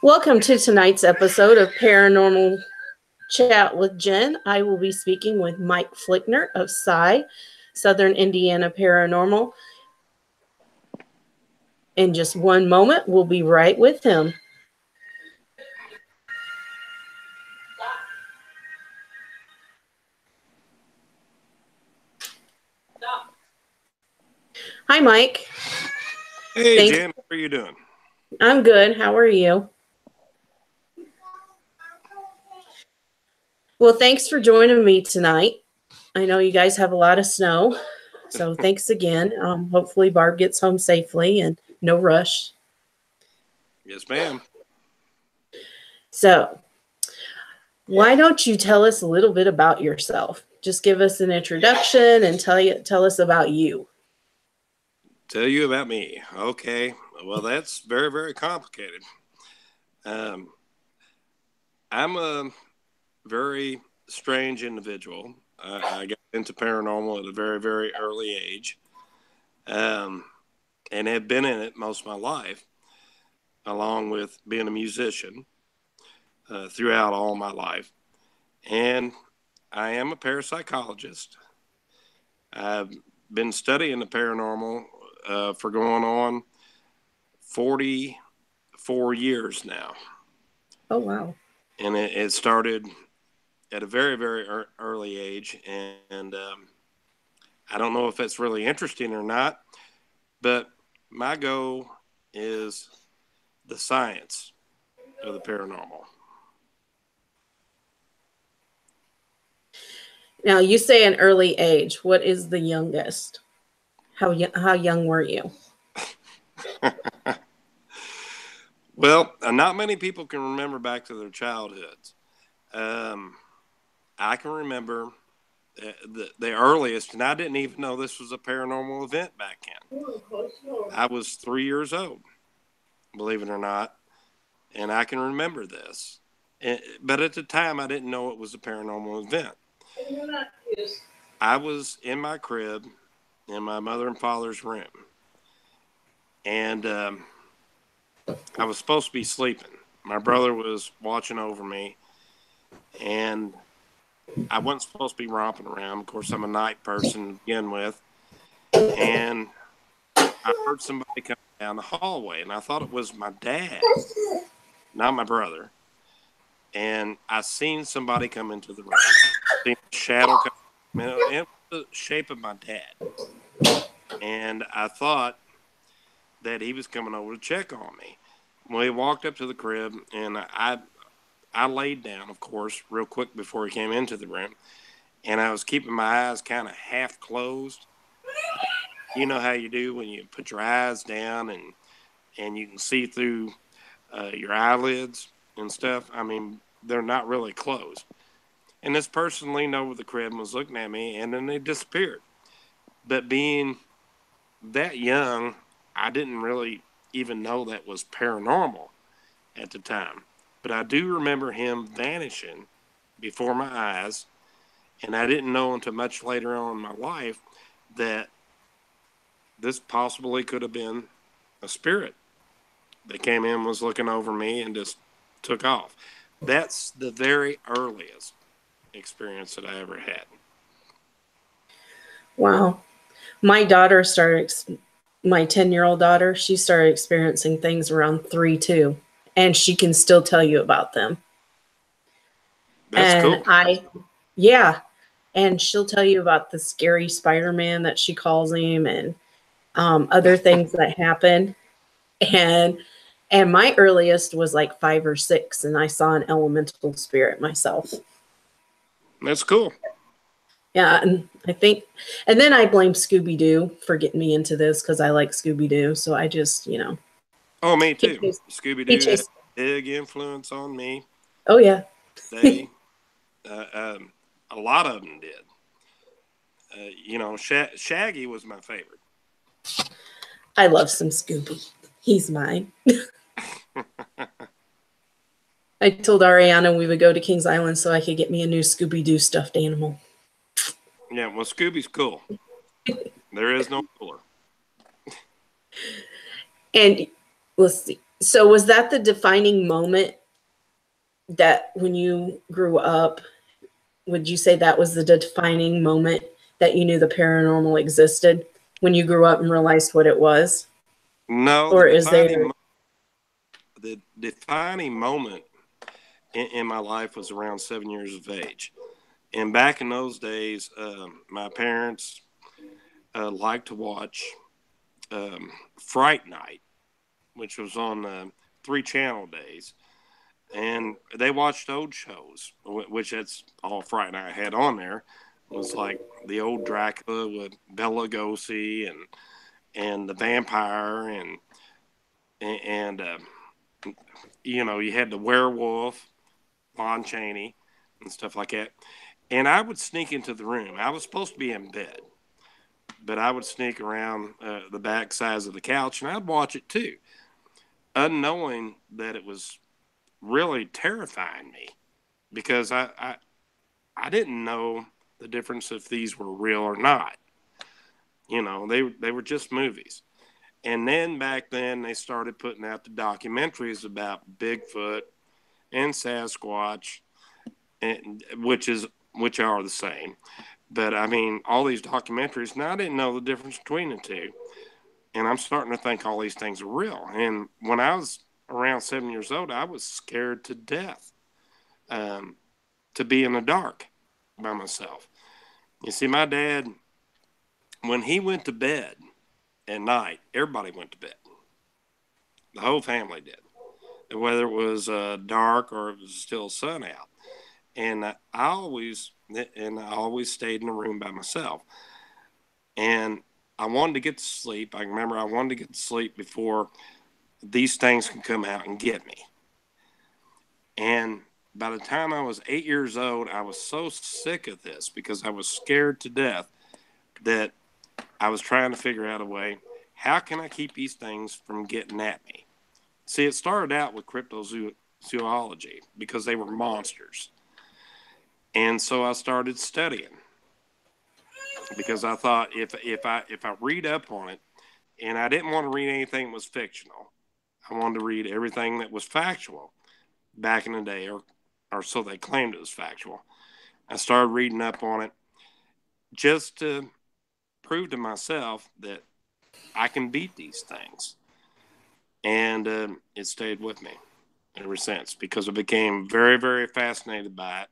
Welcome to tonight's episode of Paranormal Chat with Jen. I will be speaking with Mike Flickner of SIGH, Southern Indiana Paranormal. In just one moment, we'll be right with him. Hi, Mike. Hey, Jen, how are you doing? I'm good. How are you? Well, thanks for joining me tonight. I know you guys have a lot of snow, so thanks again. Hopefully Barb gets home safely and no rush. Yes, ma'am. So, why don't you tell us a little bit about yourself? Just give us an introduction and tell us about you. Tell you about me. Okay. Well, that's very, very complicated. I'm a very strange individual. I got into paranormal at a very, very early age, and have been in it most of my life, along with being a musician throughout all my life. And I am a parapsychologist. I've been studying the paranormal for going on 44 years now. Oh, wow. And it started at a very, very early age. And I don't know if it's really interesting or not, but my goal is the science of the paranormal. Now, you say an early age. What is the youngest? How young were you? Well, not many people can remember back to their childhoods. I can remember the earliest, and I didn't even know this was a paranormal event back then. I was 3 years old, believe it or not, and I can remember this. But at the time, I didn't know it was a paranormal event. I was in my crib in my mother and father's room, and I was supposed to be sleeping. My brother was watching over me, and I wasn't supposed to be romping around. Of course, I'm a night person to begin with, and I heard somebody coming down the hallway, and I thought it was my dad, not my brother. And I seen somebody come into the room. I seen a shadow come in. It was the shape of my dad. And I thought that he was coming over to check on me. Well, he walked up to the crib, and I laid down, of course, real quick before he came into the room. And I was keeping my eyes kind of half closed. You know how you do when you put your eyes down and you can see through your eyelids and stuff. I mean, they're not really closed. And this person leaned over the crib and was looking at me, and then they disappeared. But being that young, I didn't really even know that was paranormal at the time. But I do remember him vanishing before my eyes, and I didn't know until much later on in my life that this possibly could have been a spirit that came in, was looking over me, and just took off. That's the very earliest experience that I ever had. Wow. My daughter my 10-year-old daughter, she started experiencing things around 3 too. And she can still tell you about them. That's cool. Yeah. And she'll tell you about the scary Spider-Man that she calls him, and other things that happen. And my earliest was like 5 or 6, and I saw an elemental spirit myself. That's cool. Yeah, and then I blame Scooby-Doo for getting me into this, because I like Scooby-Doo. So I just, Oh, me too. Scooby-Doo had a big influence on me. Oh, yeah. A lot of them did. Shaggy was my favorite. I love some Scooby. He's mine. I told Ariana we would go to Kings Island so I could get me a new Scooby-Doo stuffed animal. Yeah, well, Scooby's cool. There is no cooler. And let's see. So was that the defining moment that when you grew up, would you say that was the defining moment that you knew the paranormal existed, when you grew up and realized what it was? No, Or is there... the defining moment in my life was around 7 years of age. And back in those days, my parents liked to watch Fright Night, which was on 3 channel days. And they watched old shows, which that's all Fright Night had on there. It was like the old Dracula with Bela Lugosi and the vampire and you know, you had the werewolf, Lon Chaney, and stuff like that. And I would sneak into the room. I was supposed to be in bed, but I would sneak around the back sides of the couch, and I'd watch it too, unknowing that it was really terrifying me, because I didn't know the difference if these were real or not. You know, they were just movies. And then back then they started putting out the documentaries about Bigfoot and Sasquatch, and which are the same. But I mean, all these documentaries, now I didn't know the difference between the two. And I'm starting to think all these things are real. And when I was around 7 years old, I was scared to death to be in the dark by myself. You see, my dad, when he went to bed at night, everybody went to bed. The whole family did, whether it was dark or it was still sun out. And I always stayed in the room by myself. And I wanted to get to sleep. I remember I wanted to get to sleep before these things could come out and get me. And by the time I was 8 years old, I was so sick of this because I was scared to death that I was trying to figure out a way, how can I keep these things from getting at me? See, it started out with cryptozoology because they were monsters. And so I started studying because I thought if I read up on it, and I didn't want to read anything that was fictional. I wanted to read everything that was factual back in the day, or so they claimed it was factual. I started reading up on it just to prove to myself that I can beat these things. And it stayed with me ever since because I became very, very fascinated by it.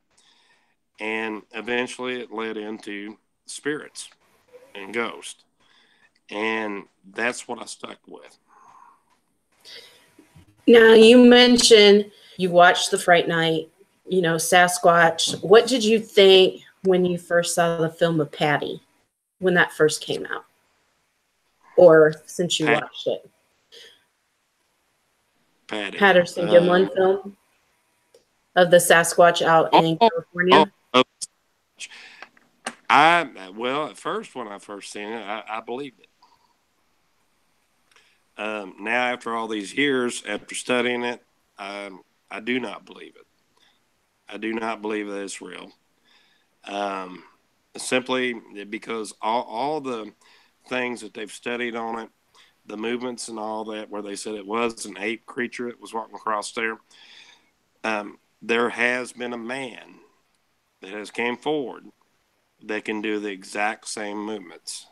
And eventually it led into spirits and ghosts. And that's what I stuck with. Now, you mentioned you watched the Fright Night, you know, Sasquatch. What did you think when you first saw the film of Patty, when that first came out? Or since you watched it? Patterson Gimlin film of the Sasquatch out in California. Well, at first, when I first seen it, I believed it. Now, after all these years, after studying it, I do not believe it. I do not believe that it's real. Simply because all the things that they've studied on it, the movements and all that, where they said it was an ape creature that was walking across there, there has been a man that has came forward that can do the exact same movements.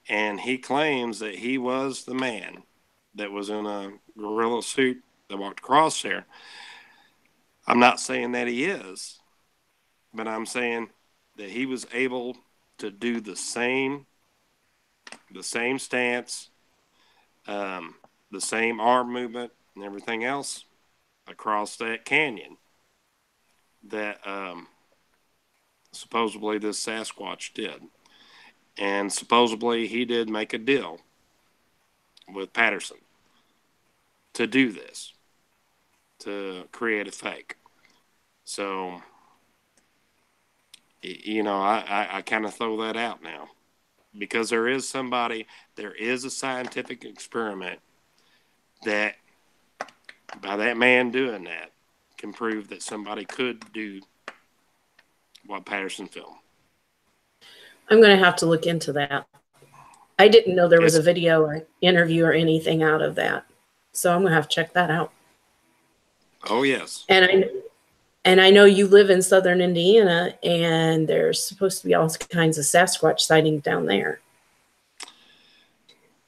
And he claims that he was the man that was in a gorilla suit that walked across there. I'm not saying that he is, but I'm saying that he was able to do the same stance, the same arm movement and everything else across that canyon that supposedly this Sasquatch did. And supposedly he did make a deal with Patterson to do this, to create a fake. So, you know, I kind of throw that out now because there is a scientific experiment that by that man doing that can prove that somebody could do what Patterson filmed. I'm going to have to look into that. I didn't know there was a video or interview or anything out of that. So I'm gonna have to check that out. Oh, yes. And I know you live in southern Indiana, and there's supposed to be all kinds of Sasquatch sightings down there.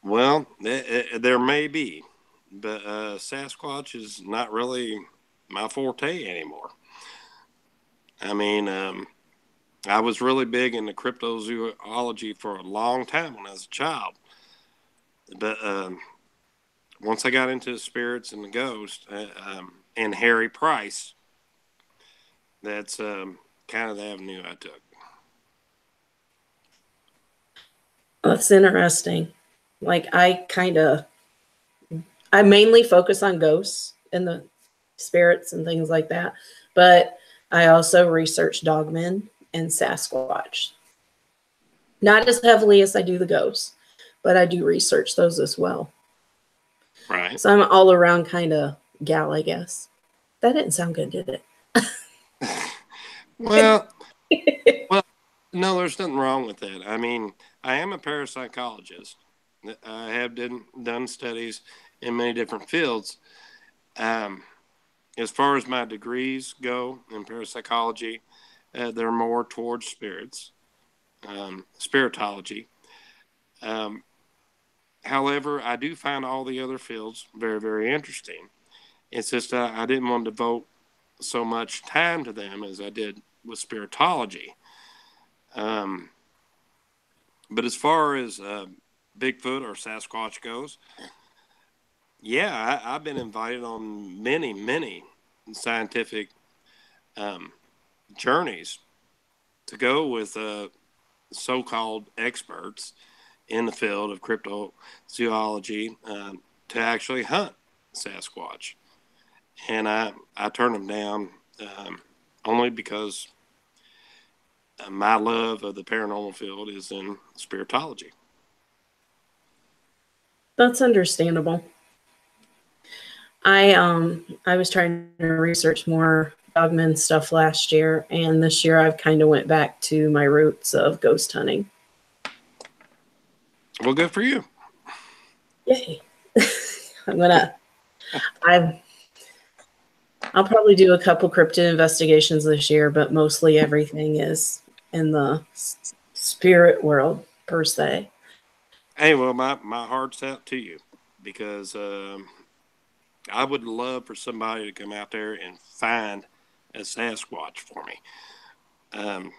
Well, there may be, but Sasquatch is not really my forte anymore. I mean, I was really big into cryptozoology for a long time when I was a child. But once I got into the spirits and the ghosts and Harry Price, that's kind of the avenue I took. That's interesting. Like I mainly focus on ghosts and the spirits and things like that, but I also research dogmen and Sasquatch. Not as heavily as I do the ghosts, but I do research those as well. Right. So I'm an all around kind of gal, I guess. That didn't sound good, did it? Well, no, there's nothing wrong with that. I mean, I am a parapsychologist. I have done studies in many different fields. As far as my degrees go in parapsychology, they're more towards spirits, spiritology. However, I do find all the other fields very, very interesting. It's just I didn't want to devote so much time to them as I did with spiritology. But as far as Bigfoot or Sasquatch goes, yeah, I've been invited on many, many scientific journeys to go with so-called experts in the field of cryptozoology to actually hunt Sasquatch. And I turned them down only because my love of the paranormal field is in spiritology. That's understandable. I was trying to research more dogman stuff last year, and this year I've kind of went back to my roots of ghost hunting. Well, good for you. Yay. I'll probably do a couple cryptid investigations this year, but mostly everything is in the spirit world per se. Hey, well, my heart's out to you because I would love for somebody to come out there and find a Sasquatch for me.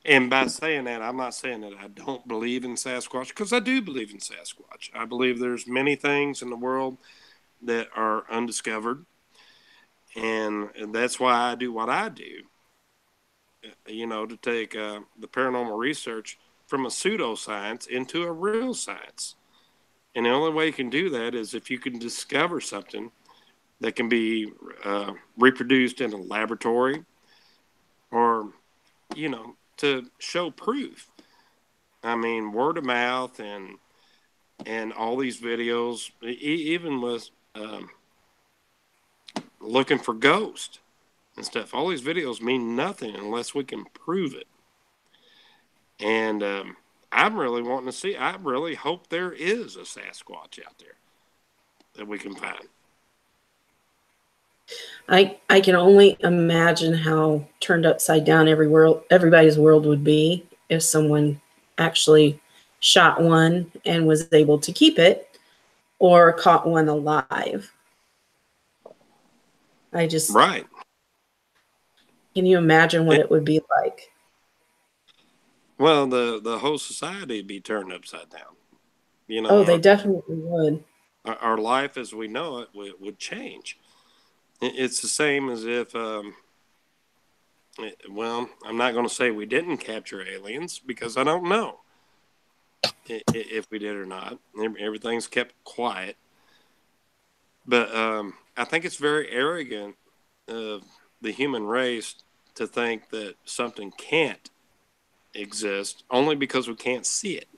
And by saying that, I'm not saying that I don't believe in Sasquatch, because I do believe in Sasquatch. I believe there's many things in the world that are undiscovered, and that's why I do what I do. You know, to take the paranormal research from a pseudoscience into a real science. And the only way you can do that is if you can discover something that can be reproduced in a laboratory, or, you know, to show proof. I mean, word of mouth and all these videos, even with looking for ghosts and stuff. All these videos mean nothing unless we can prove it. And I'm really wanting to see. I really hope there is a Sasquatch out there that we can find. I can only imagine how turned upside down everybody's world would be if someone actually shot one and was able to keep it, or caught one alive. Right. Can you imagine what it would be like? Well, the whole society would be turned upside down. You know, Oh, they definitely would. our life as we know it would change. It's the same as if, well, I'm not going to say we didn't capture aliens, because I don't know if we did or not. Everything's kept quiet. But I think it's very arrogant of the human race to think that something can't exist only because we can't see it.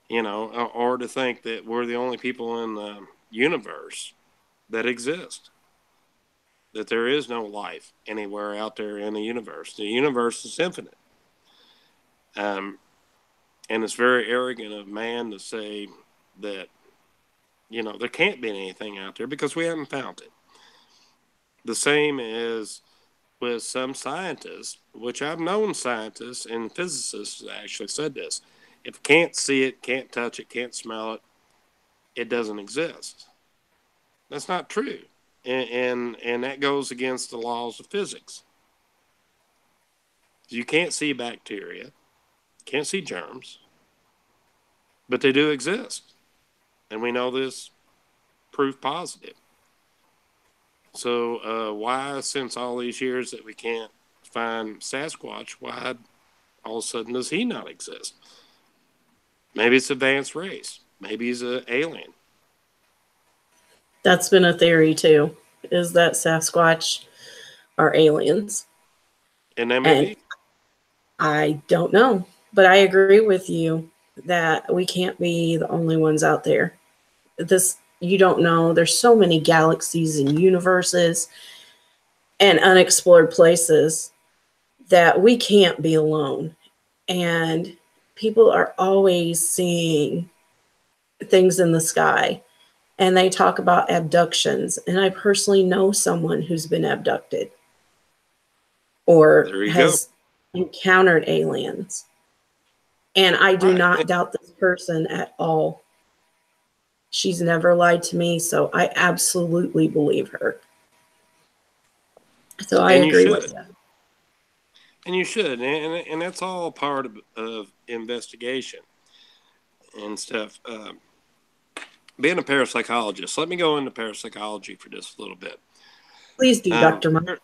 You know, or to think that we're the only people in the universe that exist. That there is no life anywhere out there in the universe. The universe is infinite. And it's very arrogant of man to say that You know, there can't be anything out there because we haven't found it. The same is with some scientists, which I've known scientists and physicists that actually said this. If you can't see it, can't touch it, can't smell it, it doesn't exist. That's not true. And that goes against the laws of physics. You can't see bacteria, can't see germs, but they do exist. And we know this proof positive. So why, since all these years that we can't find Sasquatch, why all of a sudden does he not exist? Maybe it's advanced race. Maybe he's an alien. That's been a theory too, is that Sasquatch are aliens. And that may be. I don't know, but I agree with you that we can't be the only ones out there. You don't know. There's so many galaxies and universes and unexplored places that we can't be alone. And people are always seeing things in the sky, and they talk about abductions. And I personally know someone who's been abducted or has encountered aliens. And I do not doubt this person at all. She's never lied to me, so I absolutely believe her. So I agree with that. And you should. And that's all part of investigation and stuff. Being a parapsychologist, let me go into parapsychology for just a little bit. Please do, Dr. Mike.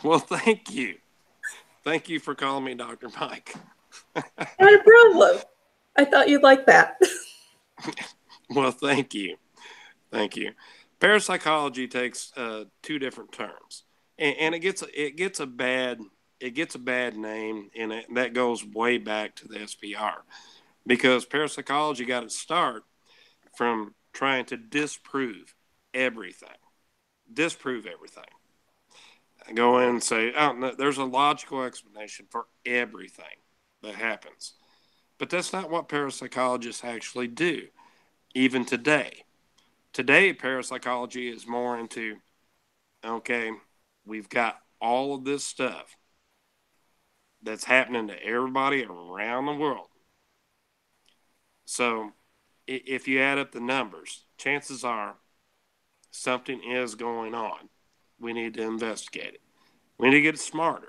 Well, thank you. Thank you for calling me Dr. Mike. Not a problem. I thought you'd like that. Well, thank you. Thank you. Parapsychology takes two different terms, and it gets a bad name, and that goes way back to the SPR, because parapsychology got its start from trying to disprove everything. Go in and say, oh, no, there's a logical explanation for everything that happens. But that's not what parapsychologists actually do, even today. Today, parapsychology is more into, okay, we've got all of this stuff that's happening to everybody around the world. So if you add up the numbers, chances are something is going on. We need to investigate it. We need to get smarter,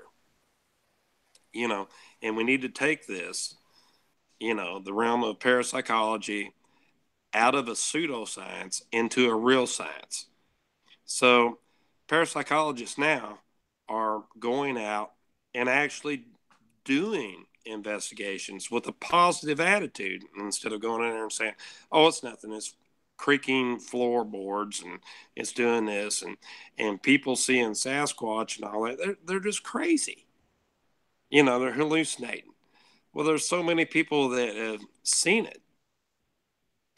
and we need to take this, the realm of parapsychology out of a pseudoscience into a real science. So parapsychologists now are going out and actually doing investigations with a positive attitude instead of going in there and saying, oh, it's nothing. It's creaking floorboards and it's doing this. And people seeing Sasquatch and all that, they're just crazy. They're hallucinating. Well, there's so many people that have seen it,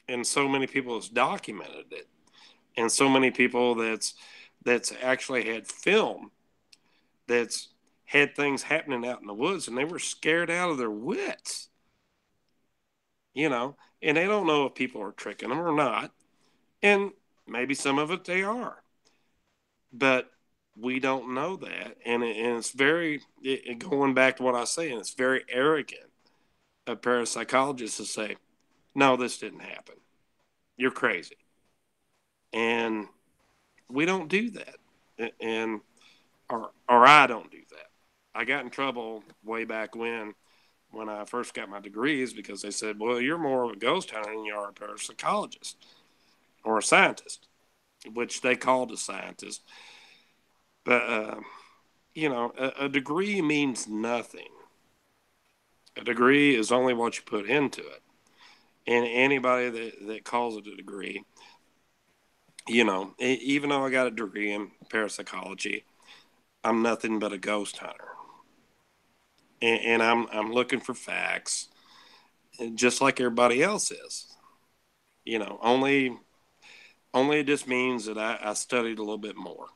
and so many people has documented it, and so many people that's actually had film that's had things happening out in the woods, and they were scared out of their wits, and they don't know if people are tricking them or not, and maybe some of it they are, but we don't know that, and it's very, going back to what I was saying, it's very arrogant of parapsychologists to say, no, this didn't happen. You're crazy. And we don't do that. Or I don't do that. I got in trouble way back when I first got my degrees because they said, well, you're more of a ghost hunter than you are a parapsychologist or a scientist, which they called a scientist. But, a degree means nothing. A degree is only what you put into it. And anybody that calls it a degree, even though I got a degree in parapsychology, I'm nothing but a ghost hunter. And I'm looking for facts, just like everybody else is. Only it just means that I studied a little bit more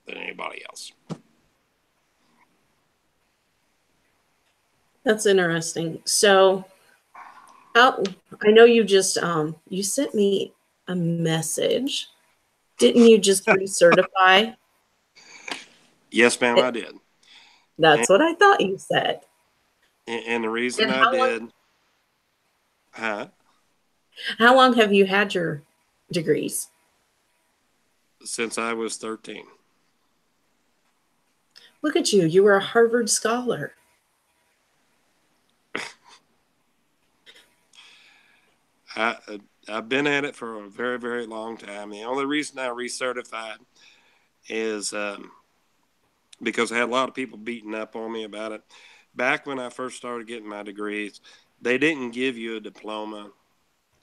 than anybody else. That's interesting. So How I know you just you sent me a message. Didn't you just recertify? Yes, ma'am, I It, did. And, that's what I thought you said. and the reason And I did, huh? how long have you had your degrees? Since I was 13. Look at you. You were a Harvard scholar. I, I've been at it for a very, very long time. The only reason I recertified is because I had a lot of people beating up on me about it. Back when I first started getting my degrees, they didn't give you a diploma.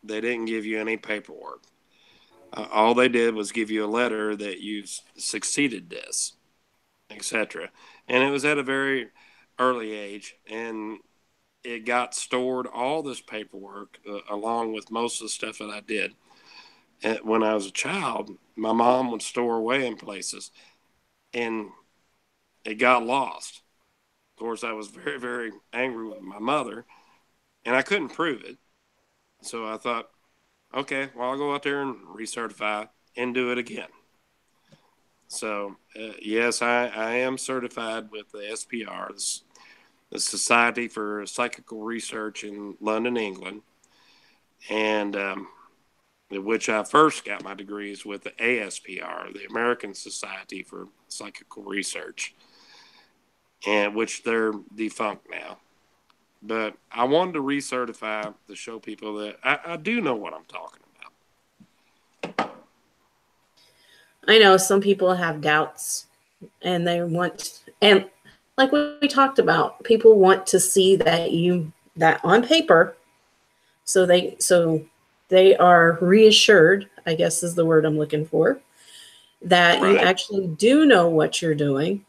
They didn't give you any paperwork. All they did was give you a letter that you succeeded this, etc. And it was at a very early age, and it got stored, all this paperwork, along with most of the stuff that I did. And when I was a child, my mom would store away in places, and it got lost. Of course, I was very, very angry with my mother, and I couldn't prove it. So I thought, okay, well, I'll go out there and recertify and do it again. So, yes, I am certified with the SPR, the Society for Psychical Research in London, England, and which I first got my degrees with the ASPR, the American Society for Psychical Research, and which they're defunct now. But I wanted to recertify to show people that I do know what I'm talking about. I know some people have doubts and they want, and like we talked about, people want to see that on paper. So they are reassured, I guess is the word I'm looking for, that you Right. actually do know what you're doing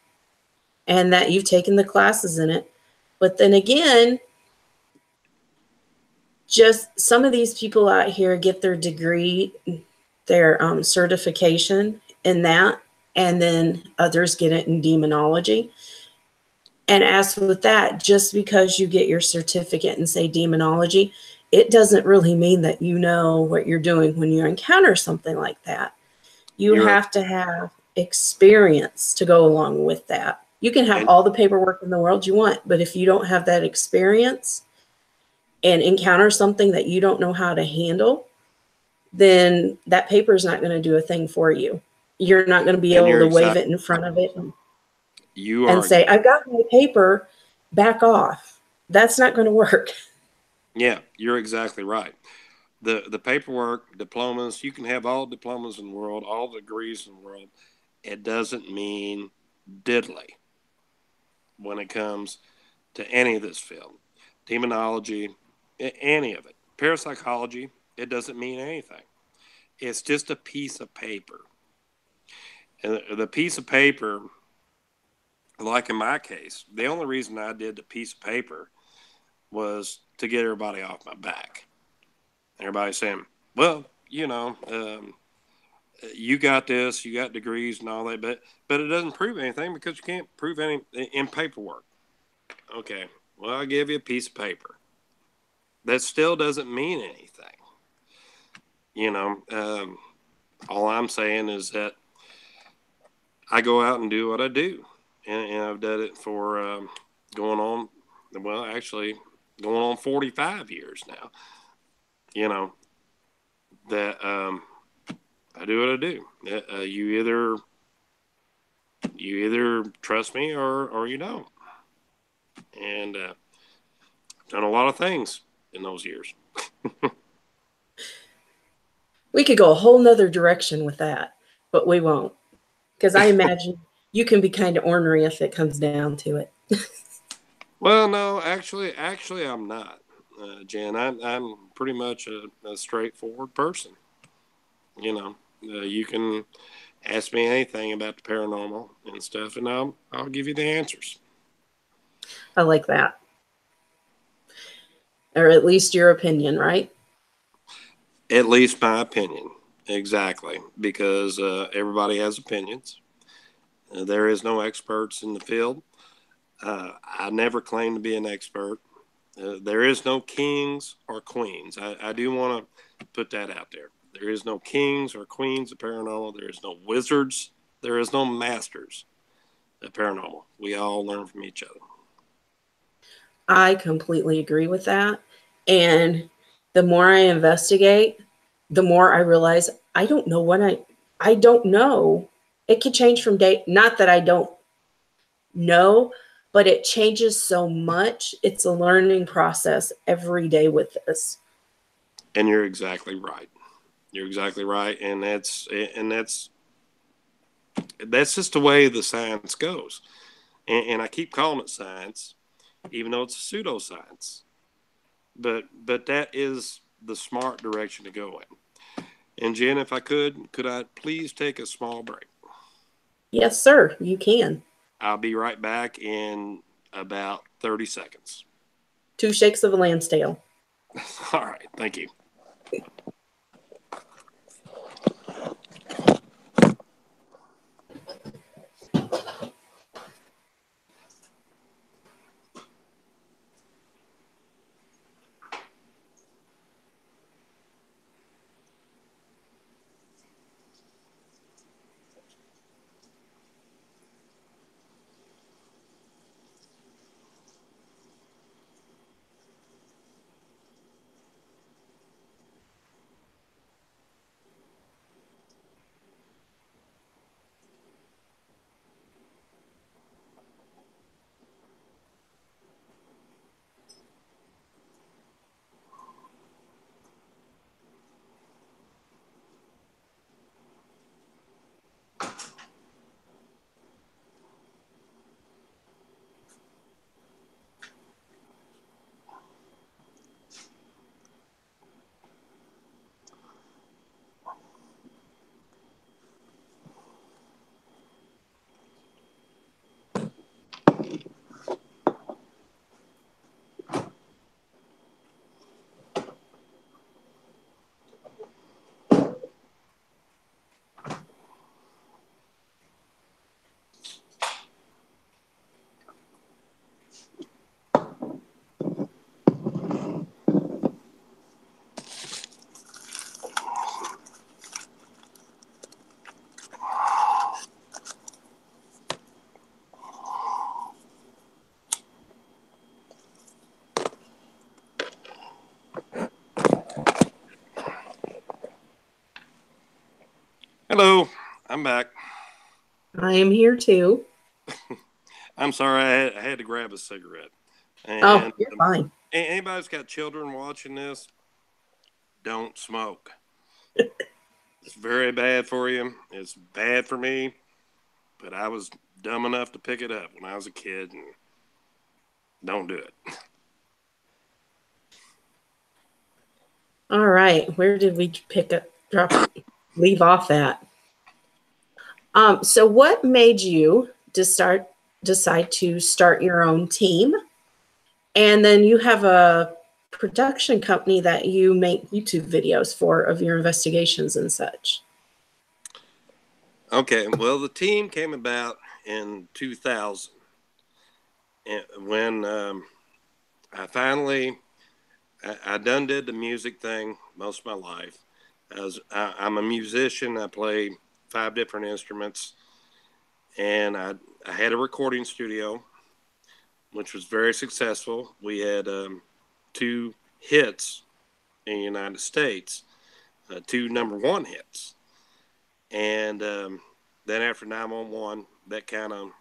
and that you've taken the classes in it. But then again, just some of these people out here get their degree, their certification in that, and then others get it in demonology. And as with that, just because you get your certificate and say demonology, it doesn't really mean that you know what you're doing when you encounter something like that. You You're have to have experience to go along with that. You can have and all the paperwork in the world you want, but if you don't have that experience and encounter something that you don't know how to handle, then that paper is not going to do a thing for you. You're not going to be and able you're to wave exact. it in front of it You and are say, I've got my paper, back off. That's not going to work. Yeah, you're exactly right. The paperwork, diplomas, you can have all diplomas in the world, all degrees in the world. It doesn't mean diddly when it comes to any of this field. Demonology, any of it. Parapsychology, it doesn't mean anything. It's just a piece of paper. And the piece of paper, like in my case, the only reason I did the piece of paper was to get everybody off my back. Everybody's saying, well, you got this, you got degrees and all that, but it doesn't prove anything because you can't prove any in paperwork. Okay, well, I'll give you a piece of paper. That still doesn't mean anything. You know, all I'm saying is that I go out and do what I do, and I've done it for going on, well, actually going on 45 years now. You know that I do what I do. You either trust me or you don't. And I've done a lot of things in those years. We could go a whole nother direction with that, but we won't. Because I imagine you can be kind of ornery if it comes down to it. Well, no, actually, I'm not, Jen. I'm pretty much a straightforward person. You can ask me anything about the paranormal and stuff, and I'll give you the answers. I like that. Or at least your opinion, right? At least my opinion, exactly, because everybody has opinions. There is no experts in the field. I never claimed to be an expert. There is no kings or queens. I do want to put that out there. There is no kings or queens of paranormal. There is no wizards. There is no masters of paranormal. We all learn from each other. I completely agree with that. And the more I investigate, the more I realize I don't know I don't know. It could change from day, not that I don't know, but it changes so much. It's a learning process every day with this. And you're exactly right. You're exactly right. And that's just the way the science goes. And I keep calling it science, even though it's a pseudoscience. But that is the smart direction to go in. And Jen, if I could I please take a small break? Yes, sir, you can. I'll be right back in about 30 seconds. 2 shakes of a lamb's tail. All right. Thank you. Hello, I'm back. I am here too. I'm sorry, I had to grab a cigarette. Oh, And you're fine. anybody's got children watching this, don't smoke. It's very bad for you. It's bad for me, but I was dumb enough to pick it up when I was a kid, and don't do it. All right, where did we leave off at? So what made you decide to start your own team? And then you have a production company that you make YouTube videos for of your investigations and such. Okay, well, the team came about in 2000 when I done did the music thing most of my life. I'm a musician. I play 5 different instruments, and I had a recording studio, which was very successful. We had 2 hits in the United States, 2 number 1 hits, and then after 911, that kind of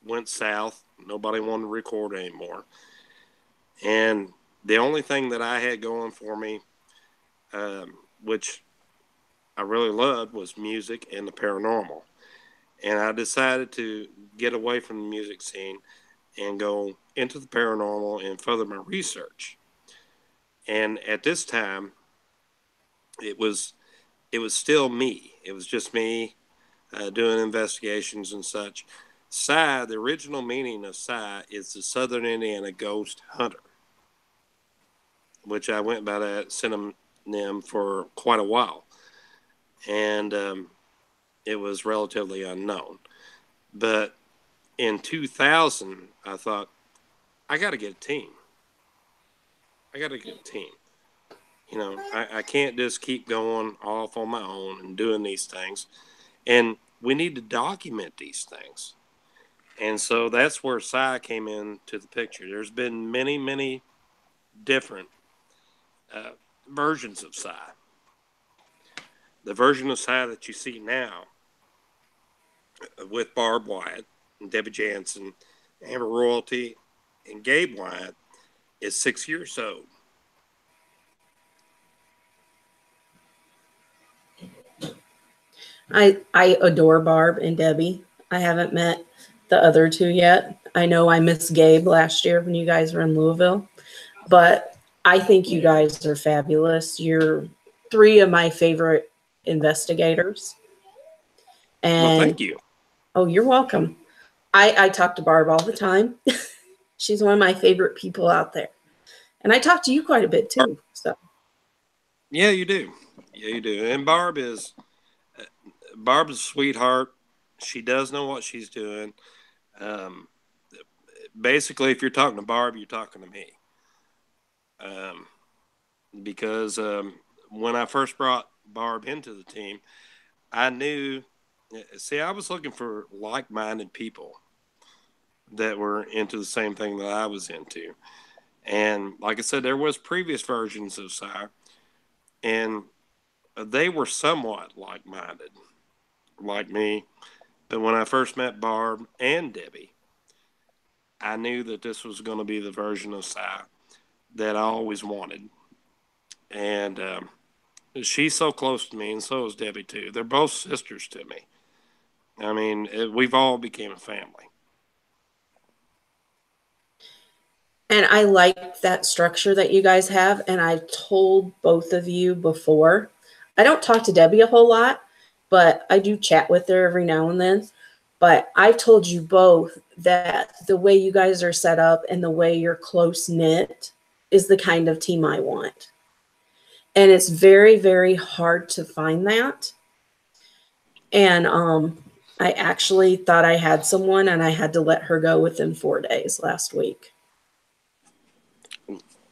went south. Nobody wanted to record anymore, and the only thing that I had going for me, which I really loved, was music and the paranormal. And I decided to get away from the music scene and go into the paranormal and further my research. And at this time, it was still me. It was just me doing investigations and such. SIGH, the original meaning of SIGH, is the Southern Indiana Ghost Hunter, which I went by that synonym for quite a while. And it was relatively unknown. But in 2000, I thought, I got to get a team. I got a good team. You know, I can't just keep going off on my own and doing these things. And we need to document these things. And so that's where SIGH came into the picture. There's been many, many different versions of SIGH. The version of SIGH that you see now with Barb Wyatt and Debbie Jansen, Amber Royalty, and Gabe Wyatt is 6 years old. I adore Barb and Debbie. I haven't met the other two yet. I know I missed Gabe last year when you guys were in Louisville, but I think you guys are fabulous. You're three of my favorite investigators. Well, And thank you. oh, you're welcome. I talk to Barb all the time. She's one of my favorite people out there. And I talk to you quite a bit too. So Yeah, you do. Yeah, you do. And Barb's a sweetheart. She does know what she's doing. Um, Basically, if you're talking to Barb, you're talking to me. Because when I first brought Barb into the team, I knew. See, I was looking for like-minded people that were into the same thing that I was into. And like I said, there was previous versions of SIGH, and they were somewhat like-minded, like me. But when I first met Barb and Debbie, I knew that this was going to be the version of SIGH that I always wanted. And she's so close to me, and so is Debbie too. They're both sisters to me. I mean, we've all became a family. and I like that structure that you guys have. And I've told both of you before. I don't talk to Debbie a whole lot, but I do chat with her every now and then. But I've told you both that the way you guys are set up and the way you're close knit is the kind of team I want. And it's very, very hard to find that. And I actually thought I had someone and I had to let her go within 4 days last week.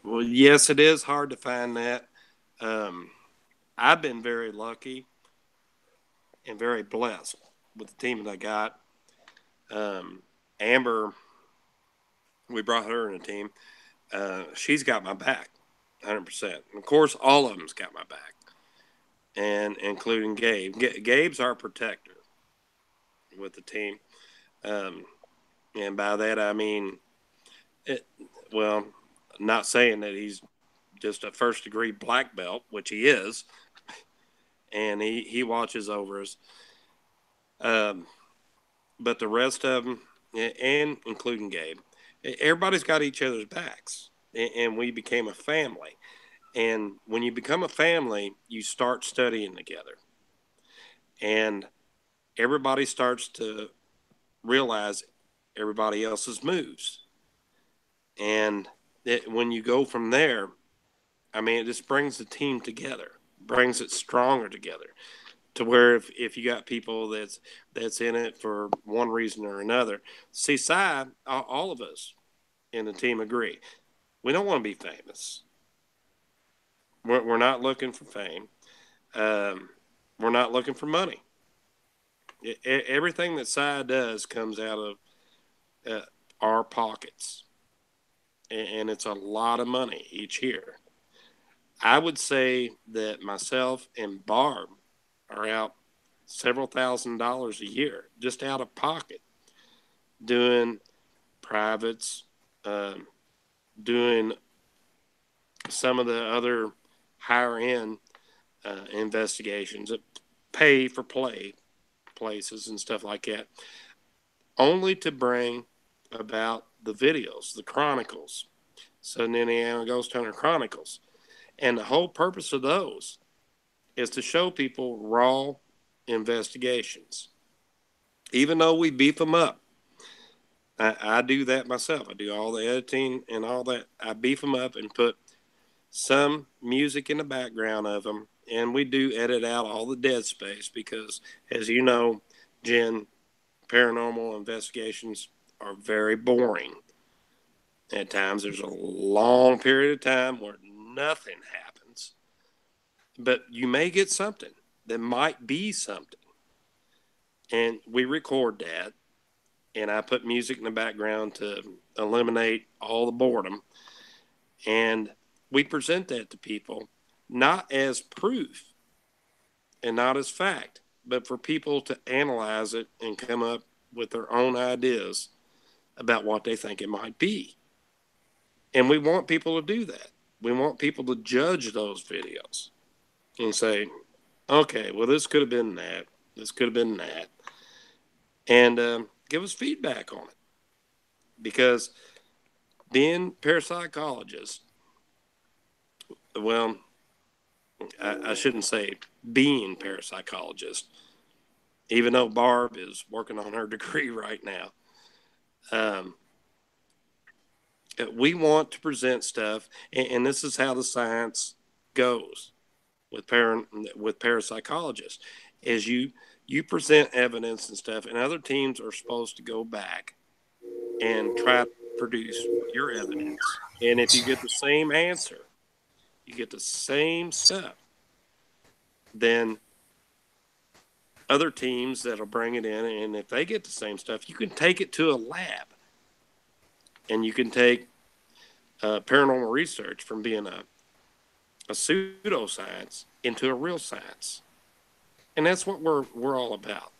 Well, yes, it is hard to find that. I've been very lucky and very blessed with the team that I got. Amber, we brought her in a team. She's got my back, 100%. And of course, all of them's got my back, and including Gabe. Gabe's our protector with the team, and by that I mean, well, not saying that he's just a first-degree black belt, which he is, and he watches over us. But the rest of them, and including Gabe, everybody's got each other's backs, and we became a family. And when you become a family, you start studying together, and everybody starts to realize everybody else's moves. And when you go from there, I mean, it just brings the team together, brings it stronger together. To where if you got people that's in it for one reason or another, see, SIGH, all of us in the team agree, we don't want to be famous. We're not looking for fame. We're not looking for money. Everything that SIGH does comes out of our pockets, and it's a lot of money each year. I would say that myself and Barb are out several $1,000s a year just out of pocket doing privates, doing some of the other higher end investigations that pay for play places and stuff like that, only to bring about the videos, the chronicles, Southern Indiana Ghost Hunter Chronicles. And the whole purpose of those is to show people raw investigations. Even though we beef them up, I do that myself. I do all the editing and all that. I beef them up and put some music in the background of them, and we do edit out all the dead space because, as you know, Jenn, paranormal investigations are very boring. At times, there's a long period of time where nothing happens, but you may get something that might be something. And we record that, and I put music in the background to eliminate all the boredom. And we present that to people, not as proof and not as fact, but for people to analyze it and come up with their own ideas about what they think it might be. And we want people to do that. We want people to judge those videos and say, okay, well, this could have been that. This could have been that. And give us feedback on it. Because being parapsychologists, well, I shouldn't say being parapsychologist, even though Barb is working on her degree right now. We want to present stuff, and this is how the science goes with parapsychologists, is you present evidence and stuff, and other teams are supposed to go back and try to produce your evidence. And if you get the same answer, you get the same stuff, then other teams that'll bring it in, and if they get the same stuff, you can take it to a lab, and you can take paranormal research from being a pseudoscience into a real science. And that's what we're all about.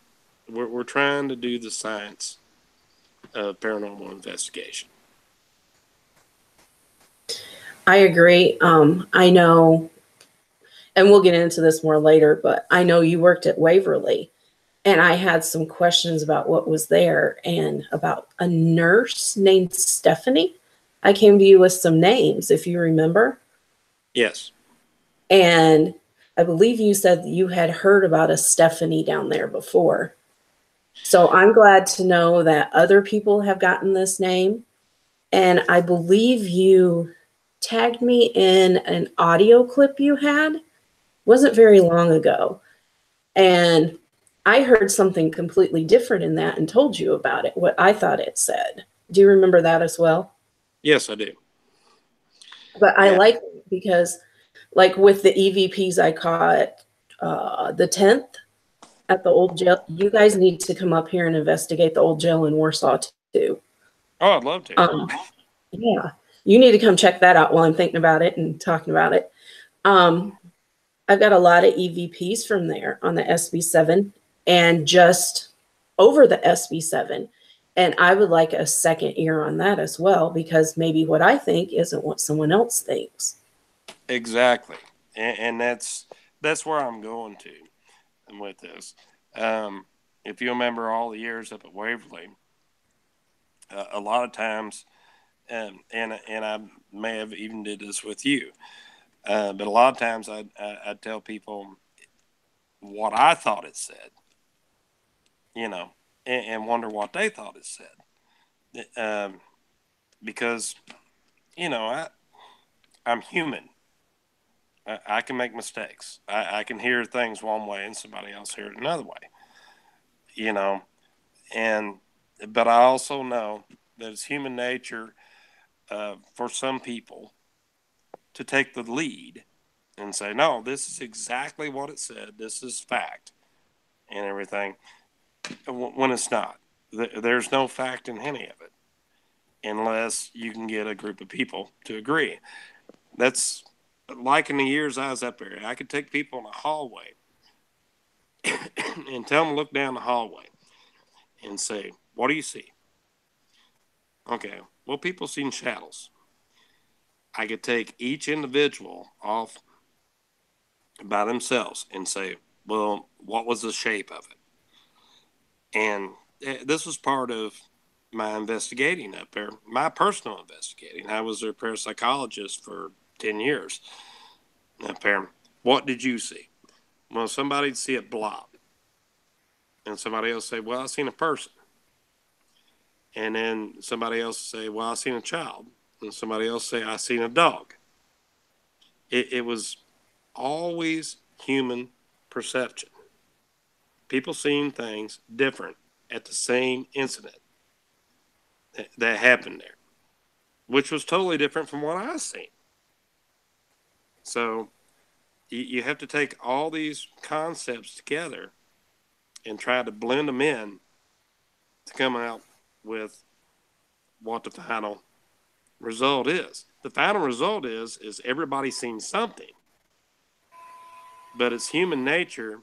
We're trying to do the science of paranormal investigation. I agree. I know, and we'll get into this more later, but I know you worked at Waverly, and I had some questions about what was there and about a nurse named Stephanie. I came to you with some names, if you remember. Yes. And I believe you said that you had heard about a Stephanie down there before. So I'm glad to know that other people have gotten this name. And I believe you tagged me in an audio clip you had. It wasn't very long ago. And I heard something completely different in that and told you about it, what I thought it said. Do you remember that as well? Yes, I do. But I like it because, like with the EVPs I caught the 10th at the old jail, you guys need to come up here and investigate the old jail in Warsaw too. Oh, I'd love to. Yeah, you need to come check that out while I'm thinking about it and talking about it. I've got a lot of EVPs from there on the SB7 and just over the SB7. And I would like a second ear on that as well, because maybe what I think isn't what someone else thinks. Exactly. And that's where I'm going to with this. If you remember all the years up at Waverly, a lot of times, and I may have even did this with you, but a lot of times I'd tell people what I thought it said, and wonder what they thought it said. Because, I'm human. I can make mistakes. I can hear things one way and somebody else hear it another way, but I also know that it's human nature for some people to take the lead and say, no, this is exactly what it said. This is fact and everything, when it's not. There's no fact in any of it unless you can get a group of people to agree. That's like in the years I was up there. I could take people in a hallway and tell them to look down the hallway and say, what do you see? Okay, well, people seen shadows. I could take each individual off by themselves and say, well, what was the shape of it? And this was part of my investigating up there, my personal investigating. I was their parapsychologist for 10 years up there. What did you see? Well, somebody'd see a blob. And somebody else say, well, I seen a person. And then somebody else say, well, I seen a child. And somebody else say, I seen a dog. It was always human perception. People seeing things different at the same incident that happened there. which was totally different from what I seen. So you have to take all these concepts together and try to blend them in to come out with what the final result is. The final result is everybody's seen something, but it's human nature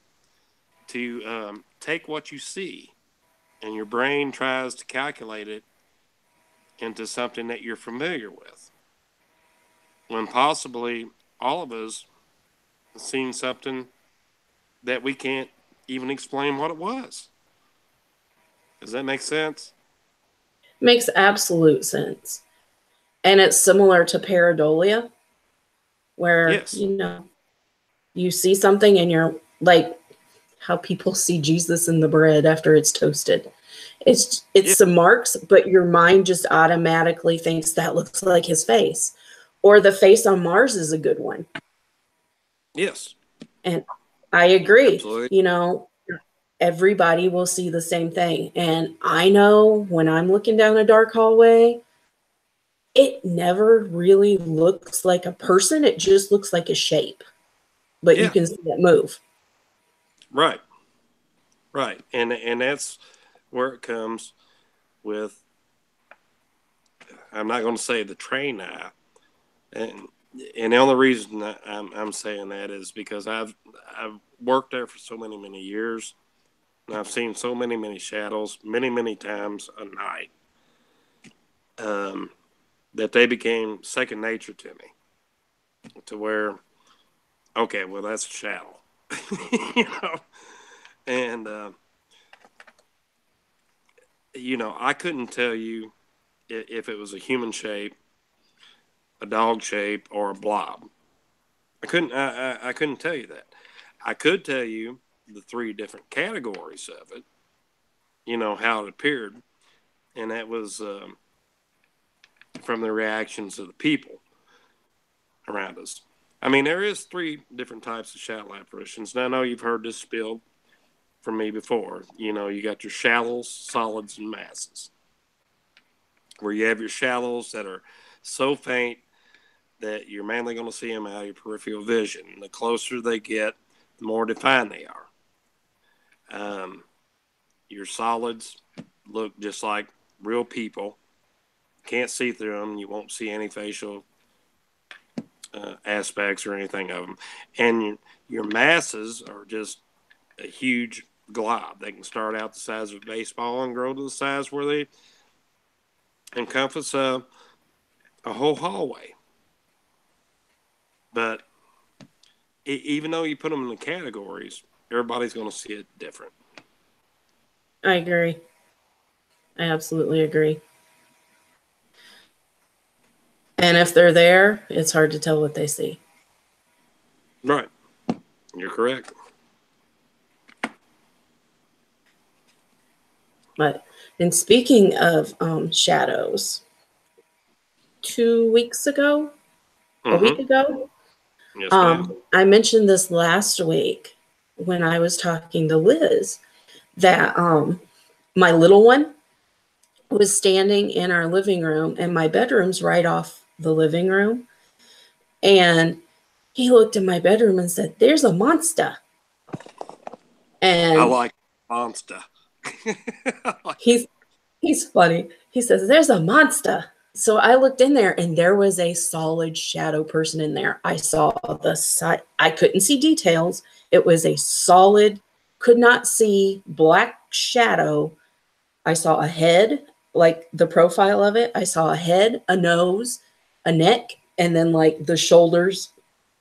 to take what you see, and your brain tries to calculate it into something that you're familiar with, when possibly all of us have seen something that we can't even explain what it was. Does that make sense? Makes absolute sense. And it's similar to pareidolia, where, Yes. you see something and you're like how people see Jesus in the bread after it's toasted. It's Yeah. some marks, but your mind just automatically thinks that looks like his face. Or the face on Mars is a good one. Yes. And I agree. Absolutely. Everybody will see the same thing. And I know when I'm looking down a dark hallway, it never really looks like a person. It just looks like a shape, but you Yeah. can see it move. Right. Right. And that's where it comes with, I'm not going to say the trained eye. And the only reason that I'm saying that is because I've worked there for so many years, and I've seen so many shadows many times a night, that they became second nature to me, to where, okay, well, that's a shadow. And I couldn't tell you if it was a human shape, a dog shape, or a blob. I couldn't tell you that. I could tell you the three different categories of it, how it appeared, and that was from the reactions of the people around us. I mean, there is three different types of shadow apparitions, and I know you've heard this spilled from me before. You got your shallows, solids, and masses, where you have your shallows that are so faint that you're mainly going to see them out of your peripheral vision. The closer they get, the more defined they are. Your solids look just like real people. Can't see through them. You won't see any facial aspects or anything of them. And your masses are just a huge glob. They can start out the size of a baseball and grow to the size where they encompass a whole hallway. But even though you put them in the categories, everybody's going to see it different. I agree. I absolutely agree. And if they're there, it's hard to tell what they see. Right. You're correct. But and speaking of shadows, 2 weeks ago, a week ago, Yes, ma'am. I mentioned this last week when I was talking to Liz that my little one was standing in our living room, and my bedroom's right off the living room. And he looked in my bedroom and said, "There's a monster." I And like monster. he's funny. He says, "There's a monster." So I looked in there, and there was a solid shadow person in there. I saw the side. I couldn't see details. It was a solid, could not see black shadow. I saw a head, like the profile of it. I saw a head, a nose, a neck, and then like the shoulders.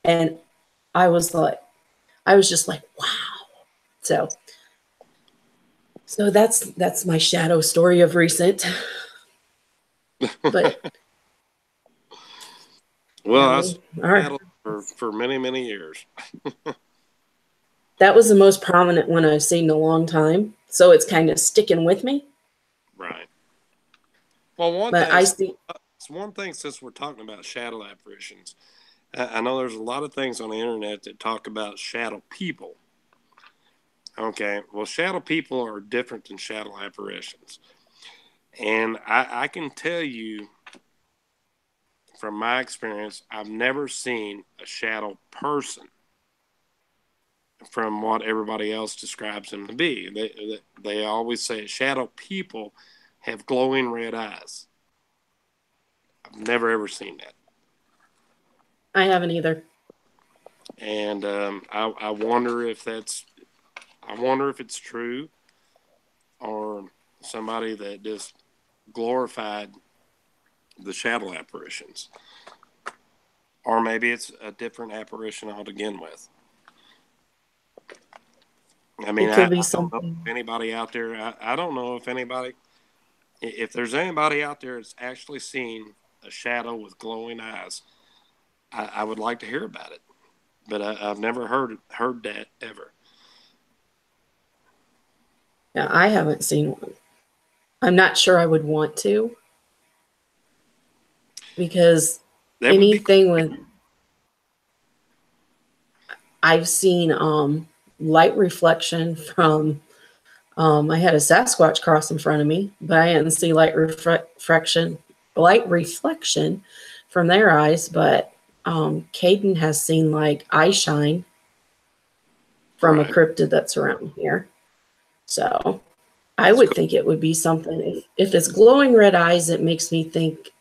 And I was just like, wow. So that's my shadow story of recent. But well, that's for many years. that was the most prominent one I've seen in a long time. So it's kind of sticking with me. Right. Well, But I see. one thing since we're talking about shadow apparitions, I know there's a lot of things on the internet that talk about shadow people. Okay, well, shadow people are different than shadow apparitions. And I can tell you from my experience, I've never seen a shadow person from what everybody else describes them to be. They always say shadow people have glowing red eyes. I've never ever seen that. I haven't either. And I wonder if it's true, or somebody that just glorified the shadow apparitions, or maybe it's a different apparition all to begin with. I mean, It could be I don't know something. if anybody out there. I don't know if there's anybody out there that's actually seen a shadow with glowing eyes. I would like to hear about it, but I've never heard that ever. Yeah, I haven't seen one. I'm not sure I would want to, because That would be cool. anything with I've seen light reflection from I had a Sasquatch cross in front of me, but I didn't see light reflection from their eyes. But Caden has seen like eye shine from a Right. cryptid that's around here. So I would think it would be something. If it's glowing red eyes, it makes me think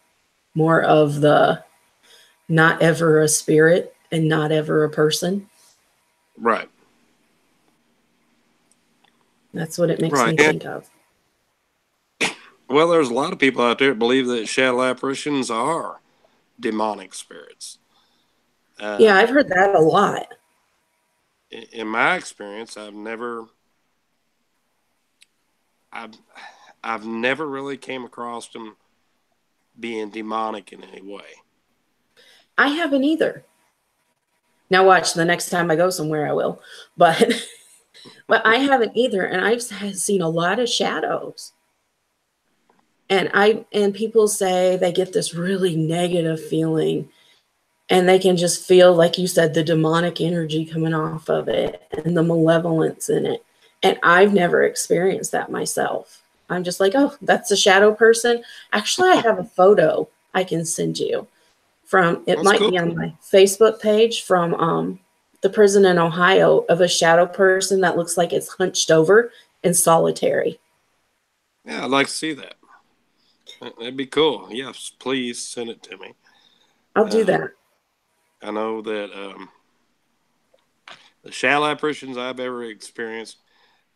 more of the not ever a spirit and not ever a person. Right. That's what it makes Right. me think of. Well, there's a lot of people out there that believe that shadow apparitions are demonic spirits. Yeah, I've heard that a lot. In my experience, I've never really came across them being demonic in any way. I haven't either. Now watch, the next time I go somewhere I will. But but I haven't either, and I've seen a lot of shadows. And people say they get this really negative feeling, and they can just feel, like you said, the demonic energy coming off of it and the malevolence in it. And I've never experienced that myself. I'm just like, oh, that's a shadow person. Actually, I have a photo I can send you from, it That's might cool. be on my Facebook page, from the prison in Ohio, of a shadow person that looks like it's hunched over and solitary. Yeah, I'd like to see that. That'd be cool. Yes, please send it to me. I'll do that. I know that the shadow apparitions I've ever experienced,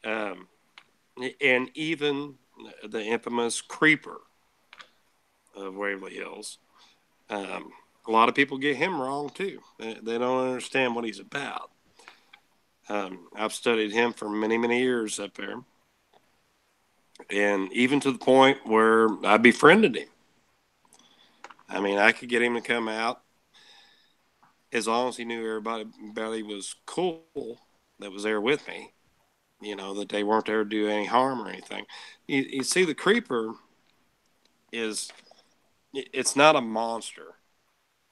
um, and even the infamous creeper of Waverly Hills, a lot of people get him wrong too. They don't understand what he's about. I've studied him for many, many years up there, and even to the point where I befriended him. I mean, I could get him to come out as long as he knew everybody was cool that was there with me. You know, that they weren't there to do any harm or anything. You see, the creeper it's not a monster,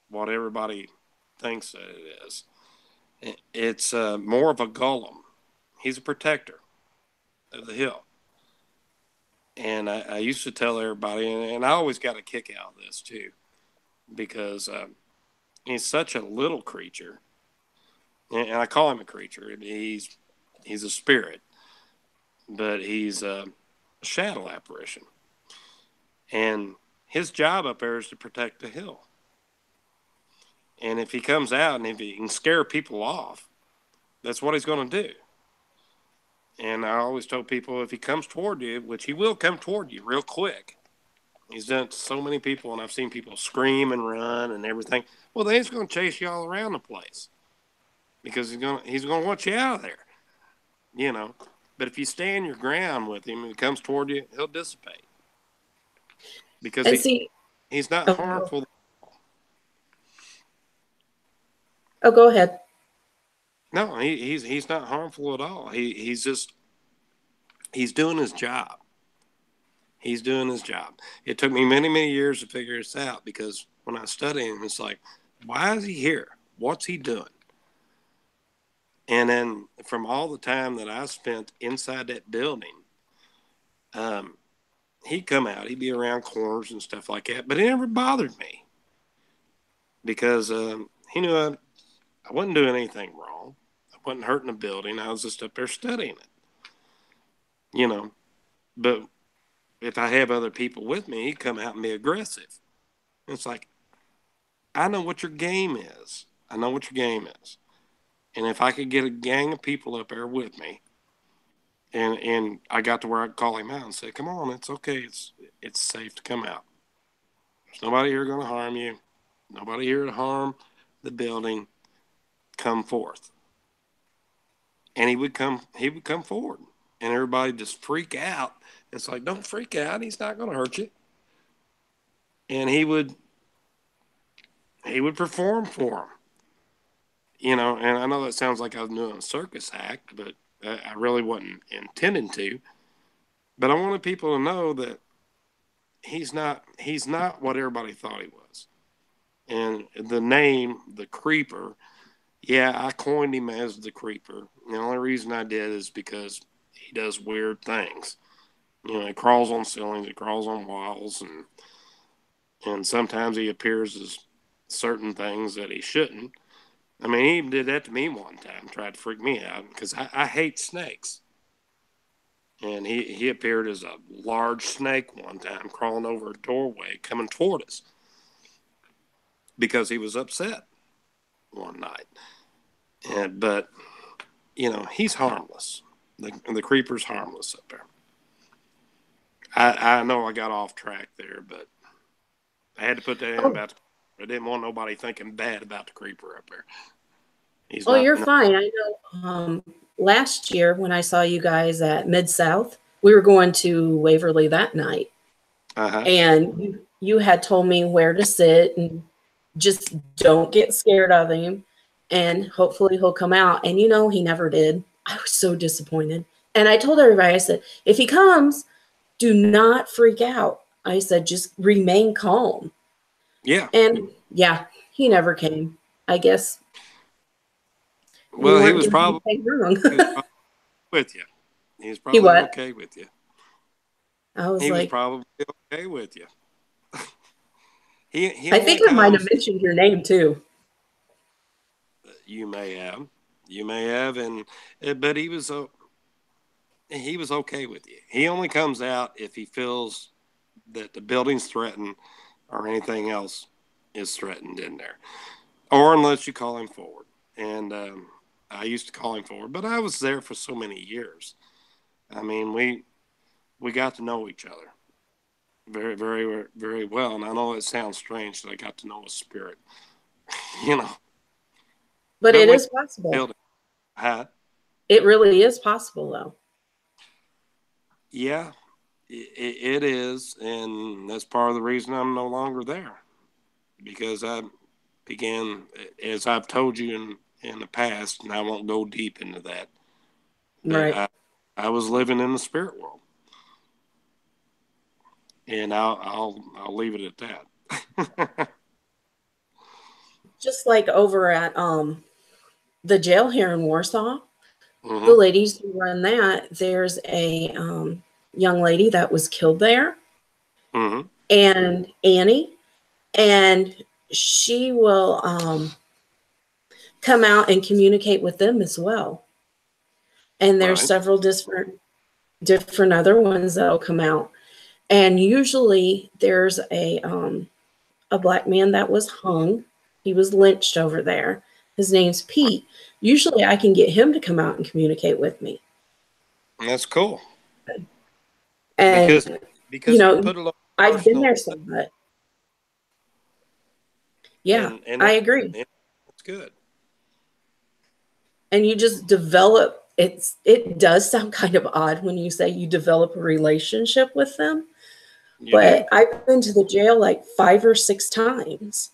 what everybody thinks that it is. It's more of a golem. He's a protector of the hill. And I used to tell everybody, and I always got a kick out of this too, because he's such a little creature, and I call him a creature. He's a spirit, but he's a shadow apparition, and his job up there is to protect the hill. And if he comes out and if he can scare people off, that's what he's going to do. And I always told people, if he comes toward you, which he will come toward you real quick. He's done it to so many people, and I've seen people scream and run and everything. Well, then he's going to chase you all around the place, because he's going to want you out of there, you know. But if you stand your ground with him and he comes toward you, he'll dissipate, because And see, he's not harmful. oh, go ahead. No, he's not harmful at all. He's doing his job. He's doing his job. It took me many, many years to figure this out, because when I study him, it's like, why is he here? What's he doing? And then from all the time that I spent inside that building, he'd come out. He'd be around corners and stuff like that, but it never bothered me. because he knew I wasn't doing anything wrong. I wasn't hurting the building. I was just up there studying it, you know. But if I have other people with me, he'd come out and be aggressive. It's like, I know what your game is. I know what your game is. And if I could get a gang of people up there with me, and I got to where I could call him out and say, come on, it's okay. It's safe to come out. There's nobody here going to harm you. Nobody here to harm the building. Come forth. And he would come forward. And everybody just freak out. It's like, don't freak out. He's not going to hurt you. And he would perform for him. You know, and I know that sounds like I was doing a circus act, but I really wasn't intending to. But I wanted people to know that he's not what everybody thought he was. And the name, the Creeper, yeah, I coined him as the Creeper. The only reason I did is because he does weird things. You know, he crawls on ceilings, he crawls on walls, and sometimes he appears as certain things that he shouldn't. I mean, he even did that to me one time, tried to freak me out, because I hate snakes. And he appeared as a large snake one time, crawling over a doorway, coming toward us, because he was upset one night. But, you know, he's harmless. The Creeper's harmless up there. I know I got off track there, but I had to put that in about. I didn't want nobody thinking bad about the Creeper up there. You're fine. I know. Last year when I saw you guys at Mid-South, we were going to Waverly that night, and you had told me where to sit and just don't get scared of him, and hopefully he'll come out. And you know, he never did. I was so disappointed. And I told everybody, I said, if he comes, do not freak out. I said, just remain calm. Yeah. And yeah, he never came, I guess. Well, he was probably with you. He was probably okay with you. He was probably okay with you. I think I might have mentioned your name too. You may have, but he was okay with you. He only comes out if he feels that the building's threatened or anything else is threatened in there, or unless you call him forward. And I used to call him forward, but I was there for so many years. I mean, we got to know each other very, very, very well. And I know it sounds strange that I got to know a spirit, you know. But it is possible. It really is possible, though. Yeah, it is. And that's part of the reason I'm no longer there. Because I began, as I've told you in the past, and I won't go deep into that. Right. I was living in the spirit world. And I'll leave it at that. Just like over at the jail here in Warsaw, the ladies who run that, there's a young lady that was killed there, and Annie, and she will come out and communicate with them as well. And there's several different other ones that'll come out. And usually there's a black man that was hung. He was lynched over there. His name's Pete. Usually I can get him to come out and communicate with me. That's cool. And because you know, I've been there so much. Yeah, and I agree. That's good. And you just develop, it does sound kind of odd when you say you develop a relationship with them. But I've been to the jail like 5 or 6 times.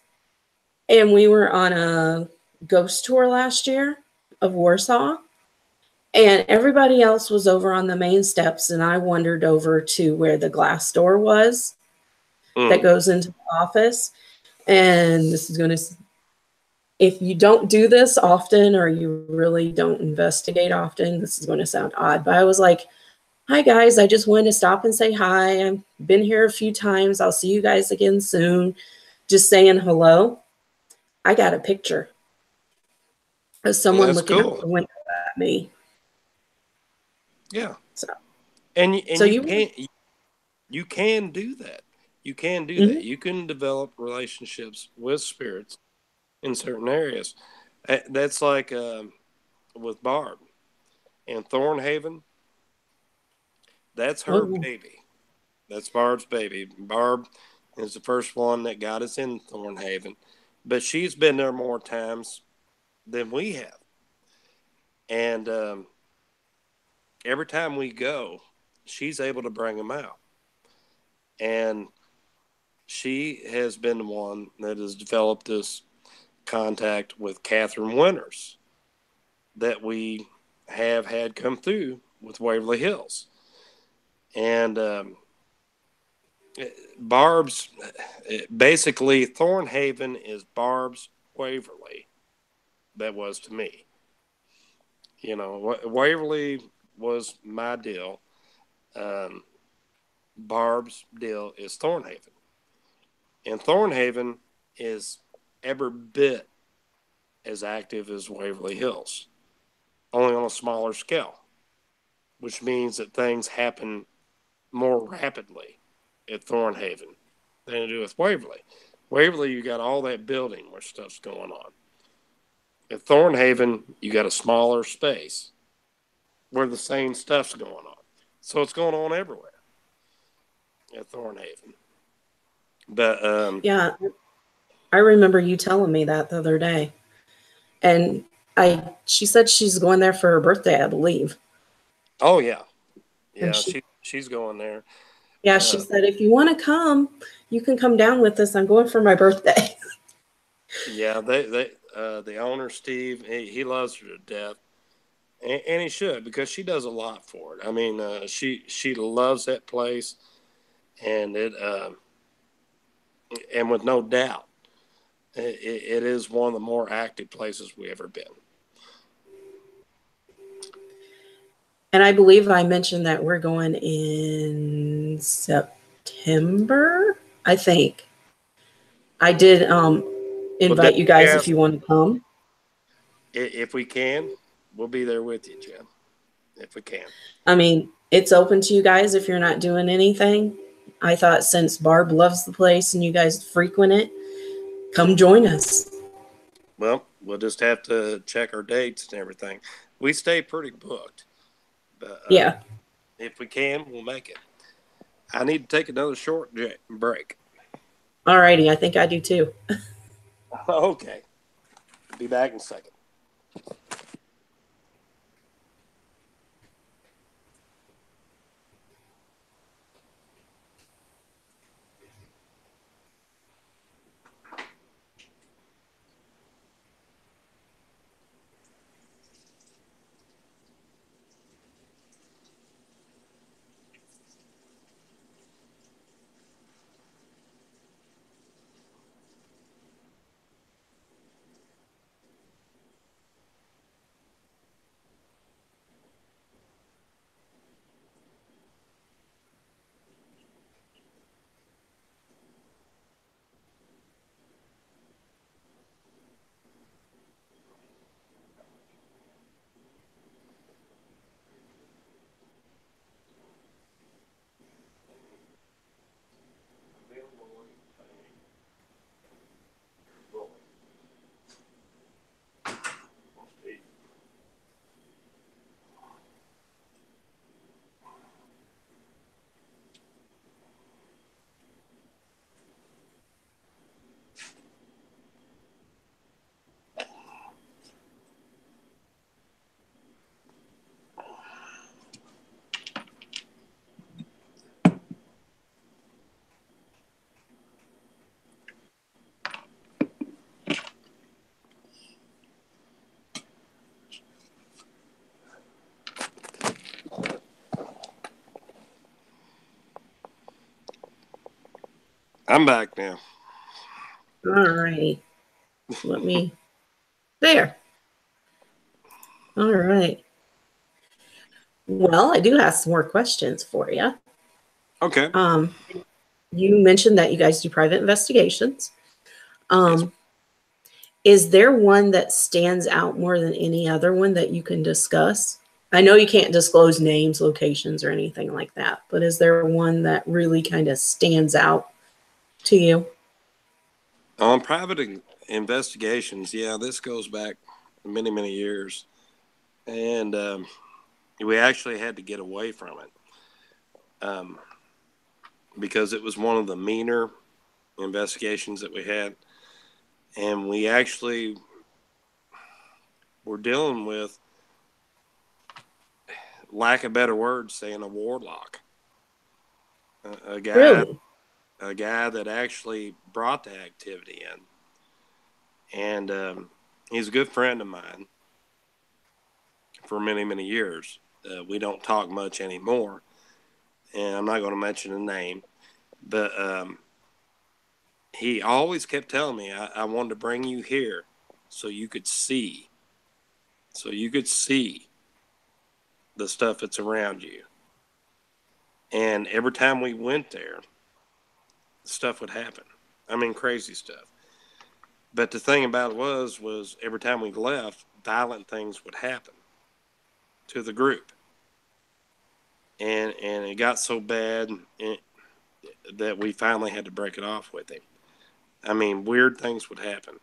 And we were on a ghost tour last year of Warsaw. And everybody else was over on the main steps. And I wandered over to where the glass door was that goes into the office. And this is going to, if you don't do this often or you really don't investigate often, this is going to sound odd. But I was like, hi, guys. I just wanted to stop and say hi. I've been here a few times. I'll see you guys again soon. Just saying hello. I got a picture of someone That's looking out cool. the window at me. Yeah. So, And so you can't, you can do that. You can do that. You can develop relationships with spirits in certain areas. That's like with Barb in Thornhaven. That's her baby. That's Barb's baby. Barb is the first one that got us in Thornhaven, but she's been there more times than we have. And every time we go, she's able to bring them out. And she has been the one that has developed this contact with Catherine Winters that we have had come through with Waverly Hills. And Barb's, basically, Thornhaven is Barb's Waverly that was to me. You know, Waverly was my deal. Barb's deal is Thornhaven. And Thornhaven is every bit as active as Waverly Hills, only on a smaller scale, which means that things happen more rapidly at Thornhaven than they do with Waverly. Waverly, you got all that building where stuff's going on. At Thornhaven, you got a smaller space where the same stuff's going on. So it's going on everywhere at Thornhaven. But yeah, I remember you telling me that the other day. And she said she's going there for her birthday, I believe. oh yeah, yeah, And she's going there. yeah, she said, if you want to come, you can come down with us. I'm going for my birthday. Yeah, the owner Steve, he loves her to death, and he should, because she does a lot for it. I mean, she loves that place, and and with no doubt, it is one of the more active places we ever been. And I believe I mentioned that we're going in September, I think. I did invite you guys if you want to come. If we can, we'll be there with you, Jen. If we can. I mean, it's open to you guys if you're not doing anything. I thought since Barb loves the place and you guys frequent it, come join us. Well, we'll just have to check our dates and everything. We stay pretty booked, but Yeah. if we can, we'll make it. I need to take another short break. Alrighty, I think I do too. Okay. Be back in a second. I'm back now. All right. Let me. There. All right. Well, I do have some more questions for you. Okay. You mentioned that you guys do private investigations. Yes. Is there one that stands out more than any other one that you can discuss? I know you can't disclose names, locations, or anything like that, but is there one that really kind of stands out to you? On private investigations, yeah, this goes back many, many years. And we actually had to get away from it because it was one of the meaner investigations that we had. And we actually were dealing with, lack of better words, saying a warlock. A guy Really? a guy that actually brought the activity in. And he's a good friend of mine for many, many years. We don't talk much anymore. And I'm not going to mention a name. But he always kept telling me, I wanted to bring you here so you could see. So you could see the stuff that's around you. And every time we went there, stuff would happen. I mean, crazy stuff. But the thing about it was every time we left, violent things would happen to the group. And it got so bad that we finally had to break it off with him. I mean, weird things would happen.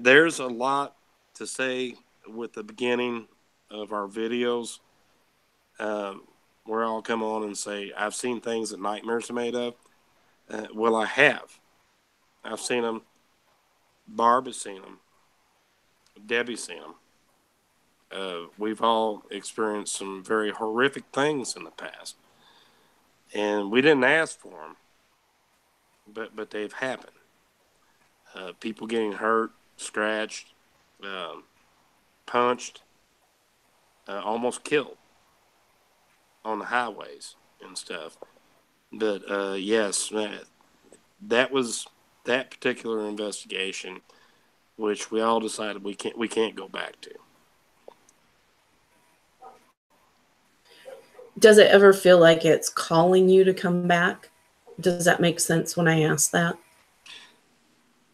There's a lot to say with the beginning of our videos. Where I'll come on and say, I've seen things that nightmares are made of. Well, I have. I've seen them. Barb has seen them. Debbie's seen them. We've all experienced some very horrific things in the past. And we didn't ask for them, but they've happened. People getting hurt, scratched, punched, almost killed on the highways and stuff. But yes, that was that particular investigation, which we all decided we can't go back to. Does it ever feel like it's calling you to come back? Does that make sense when I ask that?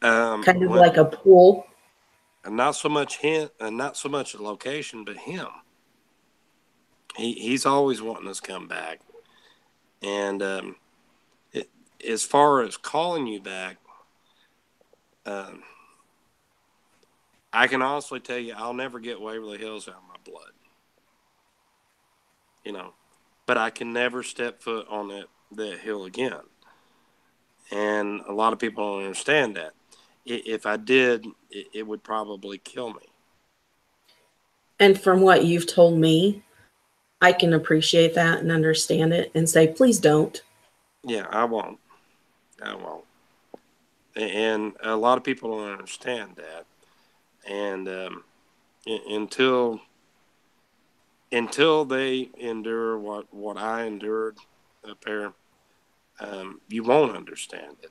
Kind of like a pull? Not so much him, not so much the location, but him. He's always wanting us to come back. And as far as calling you back, I can honestly tell you I'll never get Waverly Hills out of my blood. You know, but I can never step foot on that hill again. And a lot of people don't understand that. If I did, it would probably kill me. And from what you've told me, I can appreciate that and understand it and say, please don't. Yeah, I won't. And a lot of people don't understand that. And until they endure what I endured up there, you won't understand it,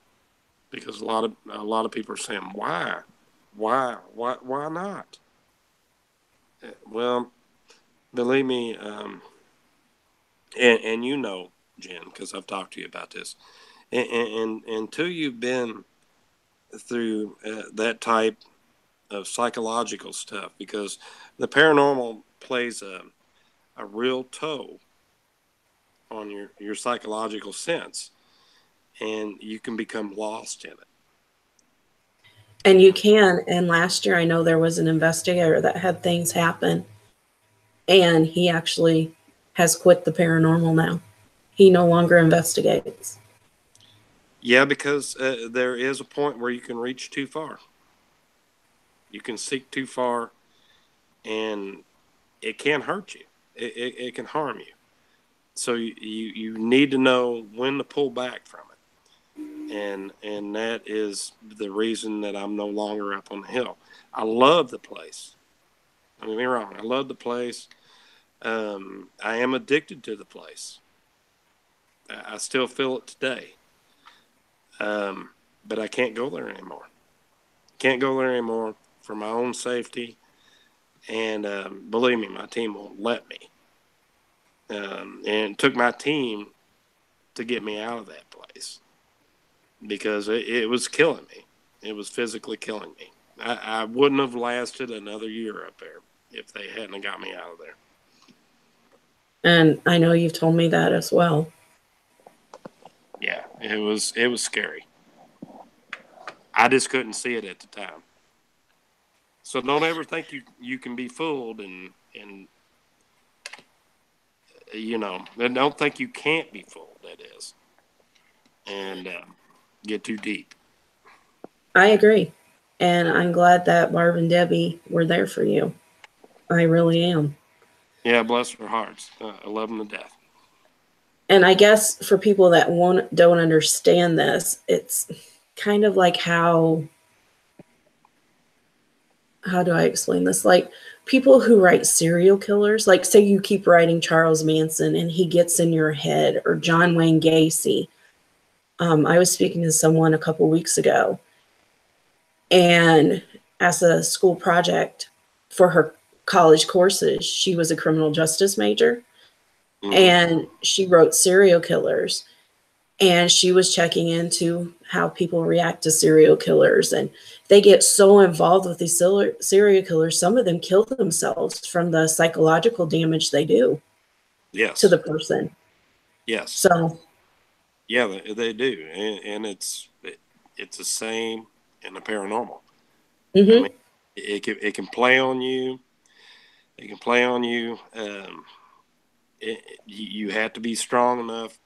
because a lot of people are saying, why not? Well, believe me, and you know, Jen, because I've talked to you about this, and until you've been through that type of psychological stuff, because the paranormal plays a real toll on your psychological sense, and you can become lost in it. And you can. And last year, I know there was an investigator that had things happen, and he actually has quit the paranormal now. He no longer investigates. Yeah, because there is a point where you can reach too far. You can seek too far, and it can hurt you. It can harm you. So you need to know when to pull back from it. And that is the reason that I'm no longer up on the hill. I love the place. Don't get me wrong. I love the place. I am addicted to the place. I still feel it today. But I can't go there anymore. Can't go there anymore for my own safety. And believe me, my team won't let me. And it took my team to get me out of that place, because it was killing me. It was physically killing me. I wouldn't have lasted another year up there if they hadn't got me out of there. And I know you've told me that as well. Yeah, it was scary. I just couldn't see it at the time. So don't ever think you can be fooled and and don't think you can't be fooled, that is. And get too deep. I agree. And I'm glad that Barb and Debbie were there for you. I really am. Yeah, bless their hearts. I love them to death. And I guess for people that don't understand this, it's kind of like how do I explain this? Like people who write serial killers, like say you keep writing Charles Manson and he gets in your head, or John Wayne Gacy. I was speaking to someone a couple weeks ago, and as a school project for her college courses, she was a criminal justice major, and she wrote serial killers. And she was checking into how people react to serial killers. And they get so involved with these serial killers, some of them kill themselves from the psychological damage they do to the person. Yes. So. Yeah, they do. And it's the same in the paranormal. Mm-hmm. I mean, it can play on you. It can play on you. You have to be strong enough.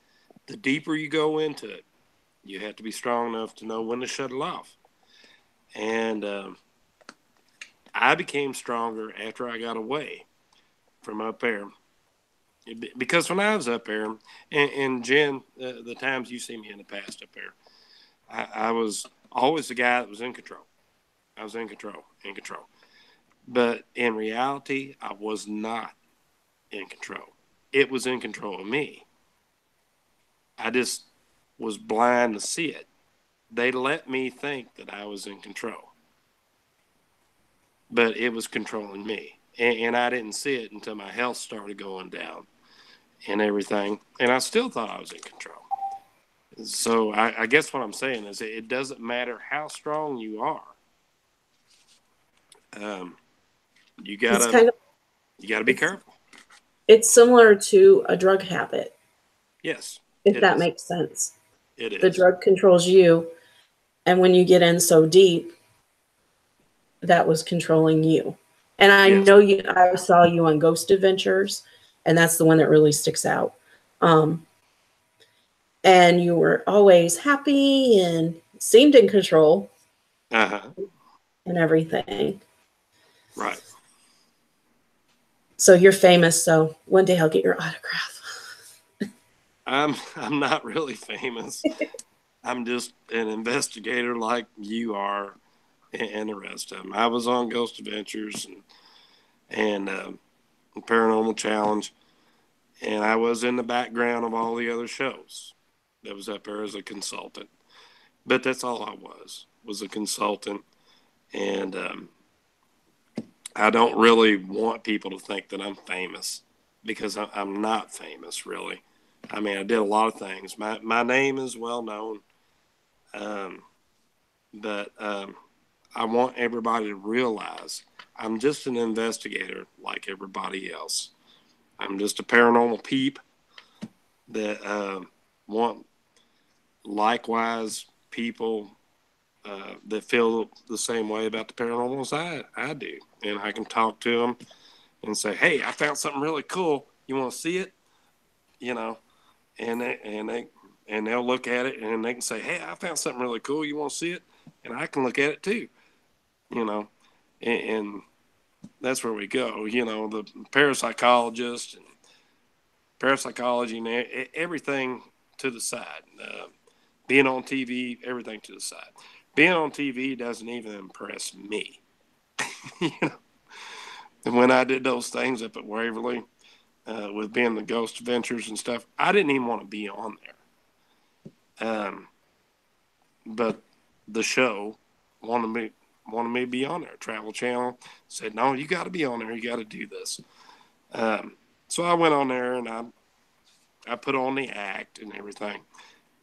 The deeper you go into it, you have to be strong enough to know when to shut it off. And I became stronger after I got away from up there. Because when I was up there, and Jenn, the times you see me in the past up there, I was always the guy that was in control. I was in control. But in reality, I was not in control. It was in control of me. I just was blind to see it. They let me think that I was in control. But it was controlling me. And I didn't see it until my health started going down and everything. And I still thought I was in control. So I guess what I'm saying is it doesn't matter how strong you are. You gotta be careful. It's similar to a drug habit. Yes. If that makes sense. It is. The drug controls you, and when you get in so deep, that was controlling you. And I know I saw you on Ghost Adventures, and that's the one that really sticks out. And you were always happy and seemed in control. And everything. Right. So you're famous, so one day I'll get your autograph. I'm not really famous. I'm just an investigator like you are and the rest of them. I was on Ghost Adventures and Paranormal Challenge, and I was in the background of all the other shows that was up there as a consultant. But that's all I was a consultant. And I don't really want people to think that I'm famous, because I'm not famous, really. I mean, I did a lot of things. My name is well known, but I want everybody to realize I'm just an investigator like everybody else. I'm just a paranormal peep that want likewise people that feel the same way about the paranormal as I do. And I can talk to them and say, hey, I found something really cool. You want to see it? And they'll look at it and they can say, hey, I found something really cool. You want to see it? And I can look at it too, and that's where we go. The parapsychologist and parapsychology and everything to the side. Being on TV, everything to the side. Being on TV doesn't even impress me. And when I did those things up at Waverly, with being the Ghost Adventures and stuff, I didn't even want to be on there. But the show wanted me to be on there. Travel Channel said, no, you got to be on there. You got to do this. So I went on there and I put on the act and everything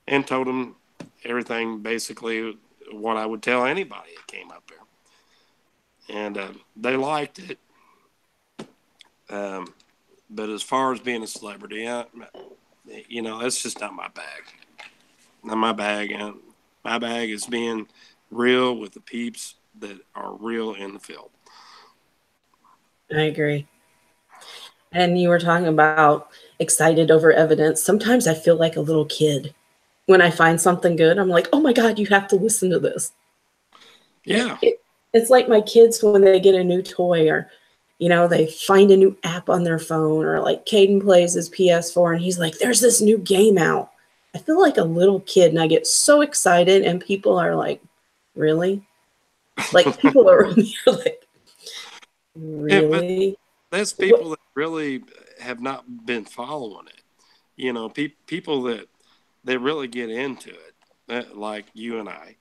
and told them everything, basically what I would tell anybody that came up there. and they liked it. But as far as being a celebrity, it's just not my bag. Not my bag. And my bag is being real with the peeps that are real in the field. I agree. And you were talking about excited over evidence. Sometimes I feel like a little kid. When I find something good, I'm like, oh my God, you have to listen to this. Yeah. It's like my kids when they get a new toy, or, they find a new app on their phone, or like Caden plays his PS4 and he's like, there's this new game out. I feel like a little kid and I get so excited, and people are like, really? Like, people are like, really? Yeah, but that's people that really have not been following it. People that really get into it, like you and I.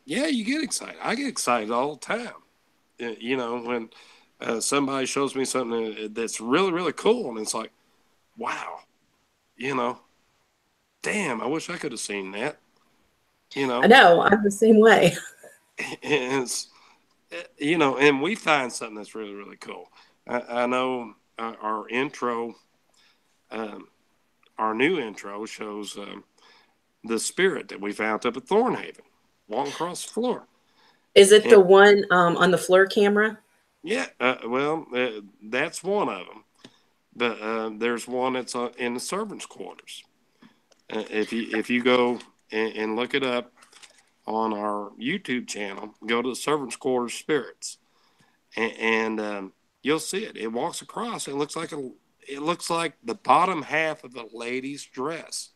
Yeah, you get excited. I get excited all the time. When somebody shows me something that's really, really cool, and it's like, wow, damn, I wish I could have seen that. I know, I'm the same way. And it's, and we find something that's really, really cool. I know our intro, our new intro shows the spirit that we found up at Thornhaven, walking across the floor. Is it the one on the floor camera? Yeah, that's one of them. But there's one that's in the servants' quarters. If you go and look it up on our YouTube channel, go to the servants' quarters spirits, and you'll see it. It walks across. It looks like the bottom half of a lady's dress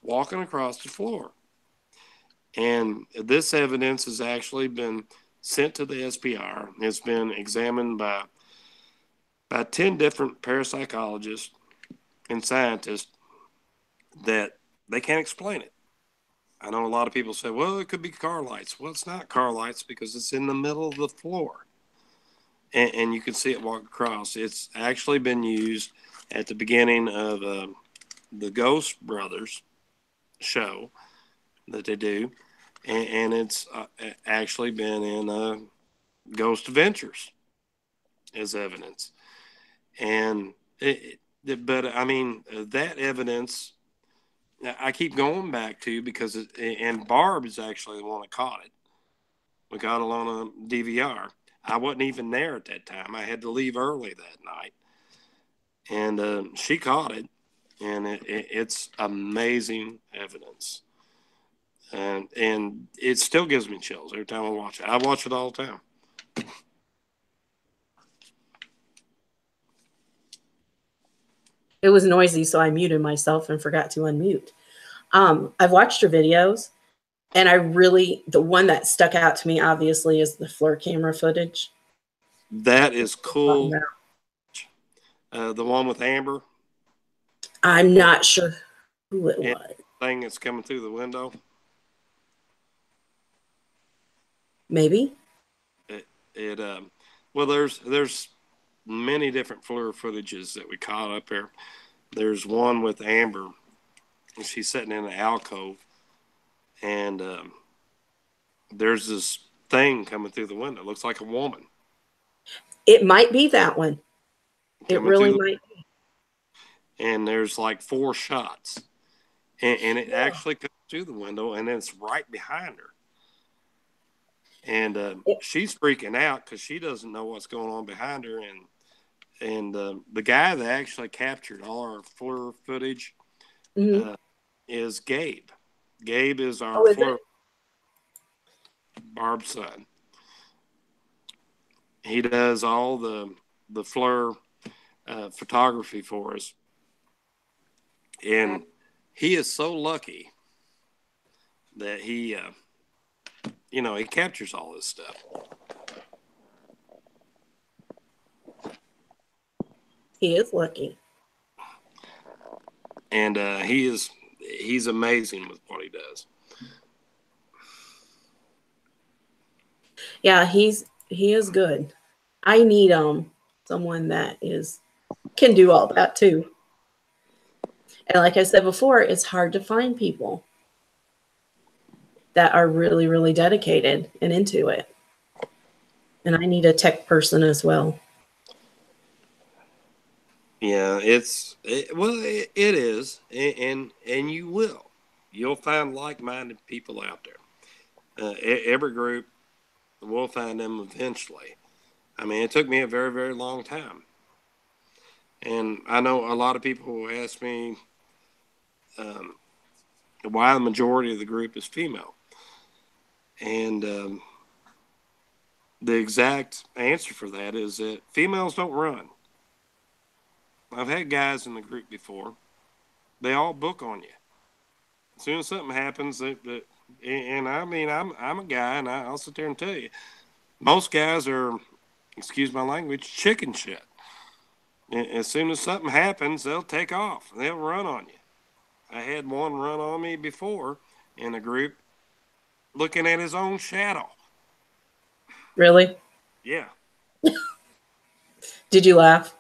walking across the floor. And this evidence has actually been sent to the SPR. It's been examined by 10 different parapsychologists and scientists that they can't explain it. I know a lot of people say, well, it could be car lights. Well, it's not car lights because it's in the middle of the floor. And you can see it walk across. It's actually been used at the beginning of the Ghost Brothers show that they do. And it's actually been in Ghost Adventures as evidence. And that evidence I keep going back to because and Barb is actually the one that caught it. We got it on a DVR. I wasn't even there at that time. I had to leave early that night, and she caught it, and it's amazing evidence. And it still gives me chills every time I watch it. I watch it all the time. It was noisy, so I muted myself and forgot to unmute. I've watched your videos, and the one that stuck out to me, obviously, is the floor camera footage. That is cool. The one with Amber. I'm not sure who it was. Thing that's coming through the window. Maybe. Well, there's many different floor footages that we caught up there. There's one with Amber. She's sitting in an alcove, and there's this thing coming through the window. It looks like a woman. It might be that one. It really might be. And there's like 4 shots. And it actually comes through the window, and then it's right behind her. And she's freaking out because she doesn't know what's going on behind her. And the guy that actually captured all our floor footage is Gabe. Gabe is our Barb's son. He does all the floor photography for us. And he is so lucky that he captures all this stuff. He is lucky. And he's amazing with what he does. Yeah, he is good. I need someone that can do all that too. And like I said before, it's hard to find people that are really, really dedicated and into it. and I need a tech person as well. Yeah, it is, and you'll find like-minded people out there. Every group will find them eventually. I mean, it took me a very, very long time, and I know a lot of people who ask me why the majority of the group is female, and the exact answer for that is that females don't run. I've had guys in the group before. They all book on you. As soon as something happens, and I mean, I'm a guy, and I'll sit there and tell you, most guys are, excuse my language, chicken shit. As soon as something happens, they'll take off. They'll run on you. I had one run on me before in a group looking at his own shadow. Really? Yeah. Did you laugh?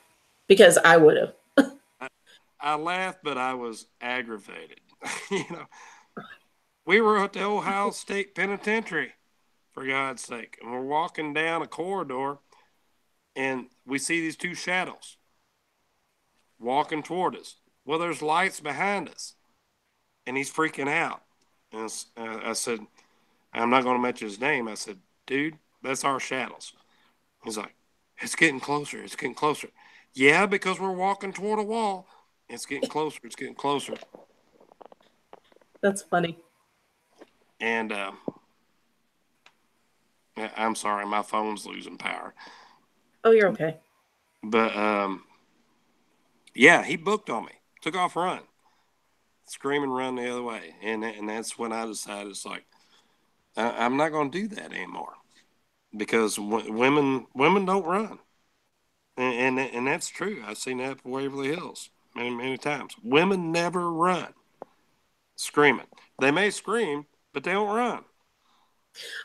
Because I would have. I laughed, but I was aggravated. We were at the Ohio State Penitentiary, for God's sake, and we're walking down a corridor, and we see these two shadows walking toward us. Well, there's lights behind us, and he's freaking out. And I said, I'm not going to mention his name. I said, dude, that's our shadows. He's like, it's getting closer. It's getting closer. Yeah, because we're walking toward a wall. It's getting closer. It's getting closer. That's funny. And I'm sorry, my phone's losing power. Oh, you're okay. But yeah, he booked on me. Took off run. Screaming run the other way. And that's when I decided, it's like, I'm not going to do that anymore. Because women don't run. And that's true. I've seen that at Waverly Hills many, many times. Women never run screaming. They may scream, but they don't run.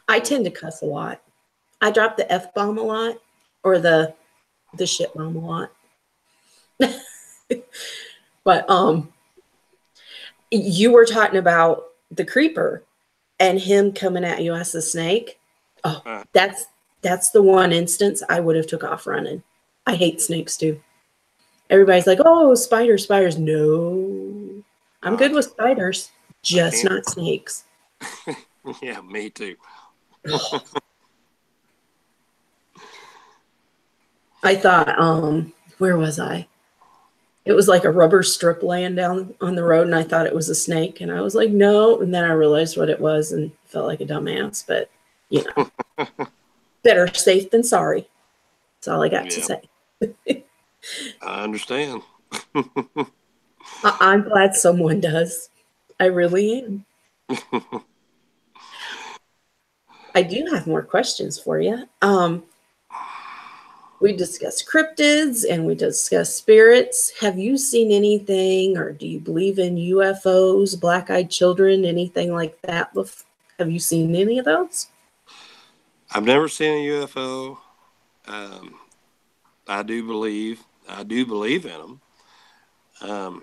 I tend to cuss a lot. I drop the F-bomb a lot, or the shit bomb a lot. But you were talking about the creeper and him coming at you as a snake. Oh, that's the one instance I would have took off running. I hate snakes too. Everybody's like, oh, spiders. No. I'm good with spiders, just not snakes. Yeah, me too. I thought, where was I? It was like a rubber strip laying down on the road, and I thought it was a snake, and I was like, no. And then I realized what it was and felt like a dumbass, but, you know, better safe than sorry. That's all I got to say. I understand. I'm glad someone does. I really am. I do have more questions for you. We discussed cryptids and we discussed spirits. Have you seen anything, or do you believe in UFOs, black-eyed children, anything like that? Have you seen any of those? I've never seen a UFO. I do believe in them.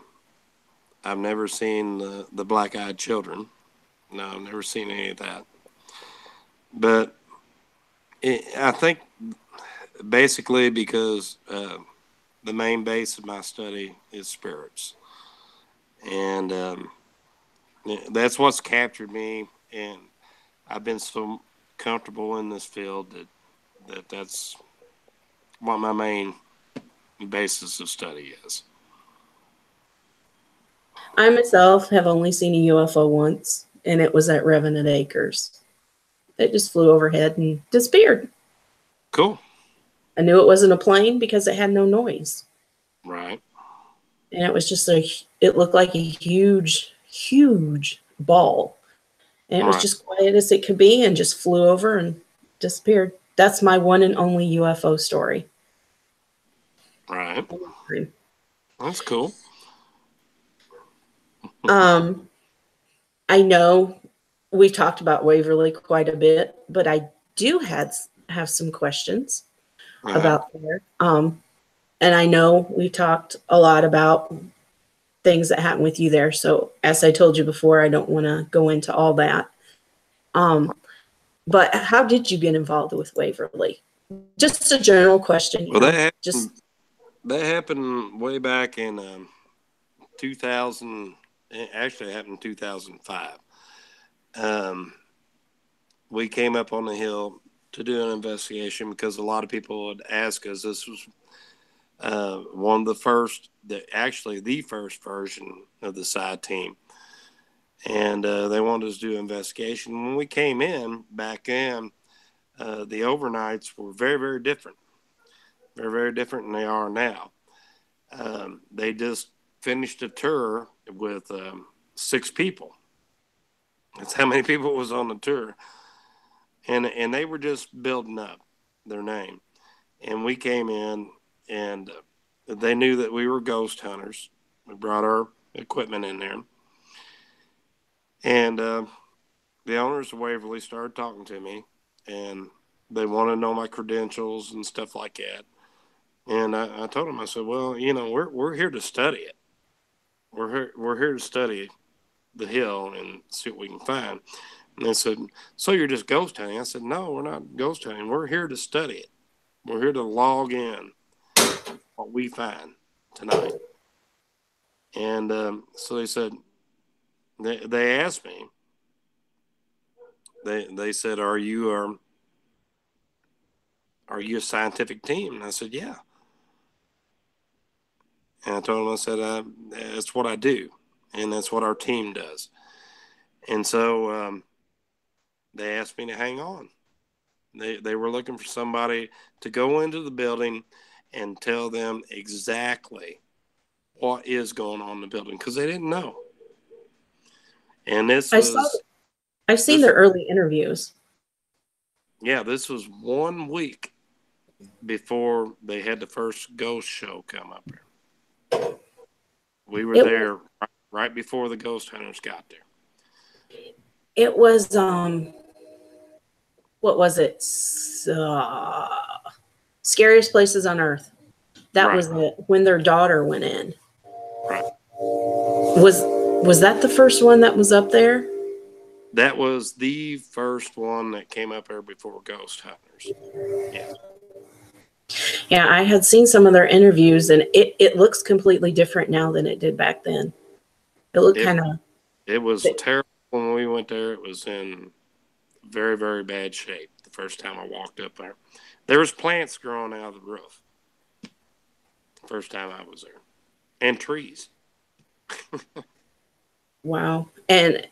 I've never seen the black-eyed children. No, I've never seen any of that. But I think basically because the main base of my study is spirits. And that's what's captured me. And I've been so comfortable in this field that's what my main basis of study is. I myself have only seen a UFO once, and it was at Revenant Acres. It just flew overhead and disappeared. Cool. I knew it wasn't a plane because it had no noise. Right. And it was just it looked like a huge, huge ball. And it was just quiet as it could be and just flew over and disappeared. That's my one and only UFO story. Right. That's cool. I know we've talked about Waverly quite a bit, but I do have some questions about there. And I know we talked a lot about things that happened with you there. So as I told you before, I don't want to go into all that. But how did you get involved with Waverly? Just a general question. Well, that happened way back in 2000. Actually, it happened in 2005. We came up on the hill to do an investigation because a lot of people would ask us. This was one of the first, actually the first version of the SIGH team. And they wanted us to do an investigation. When we came in back in, the overnights were very, very different. They're very different than they are now. They just finished a tour with 6 people. That's how many people was on the tour. And they were just building up their name. And we came in, and they knew that we were ghost hunters. We brought our equipment in there. And the owners of Waverly started talking to me, and they wanted to know my credentials and stuff like that. And I told them, I said, well, you know, we're here to study it. We're here to study the hill and see what we can find. And they said, so you're just ghost hunting? I said, no, we're not ghost hunting. We're here to study it. We're here to log in what we find tonight. And so they said, they asked me, they said, are you a scientific team? And I said, yeah. And I told them, I said, that's what I do. And that's what our team does. And so they asked me to hang on. They were looking for somebody to go into the building and tell them exactly what is going on in the building, because they didn't know. And I've seen their early interviews. Yeah, this was 1 week before they had the first ghost show come up there. We were there right before the ghost hunters got there. It was what was it? Scariest Places on Earth. That was it, when their daughter went in. Right. Was that the first one that was up there? That was the first one that came up there before Ghost Hunters. Yeah. Yeah, I had seen some of their interviews, and it looks completely different now than it did back then. It looked kind of... It was terrible when we went there. It was in very, very bad shape the first time I walked up there. There was plants growing out of the roof the first time I was there. And trees. Wow. And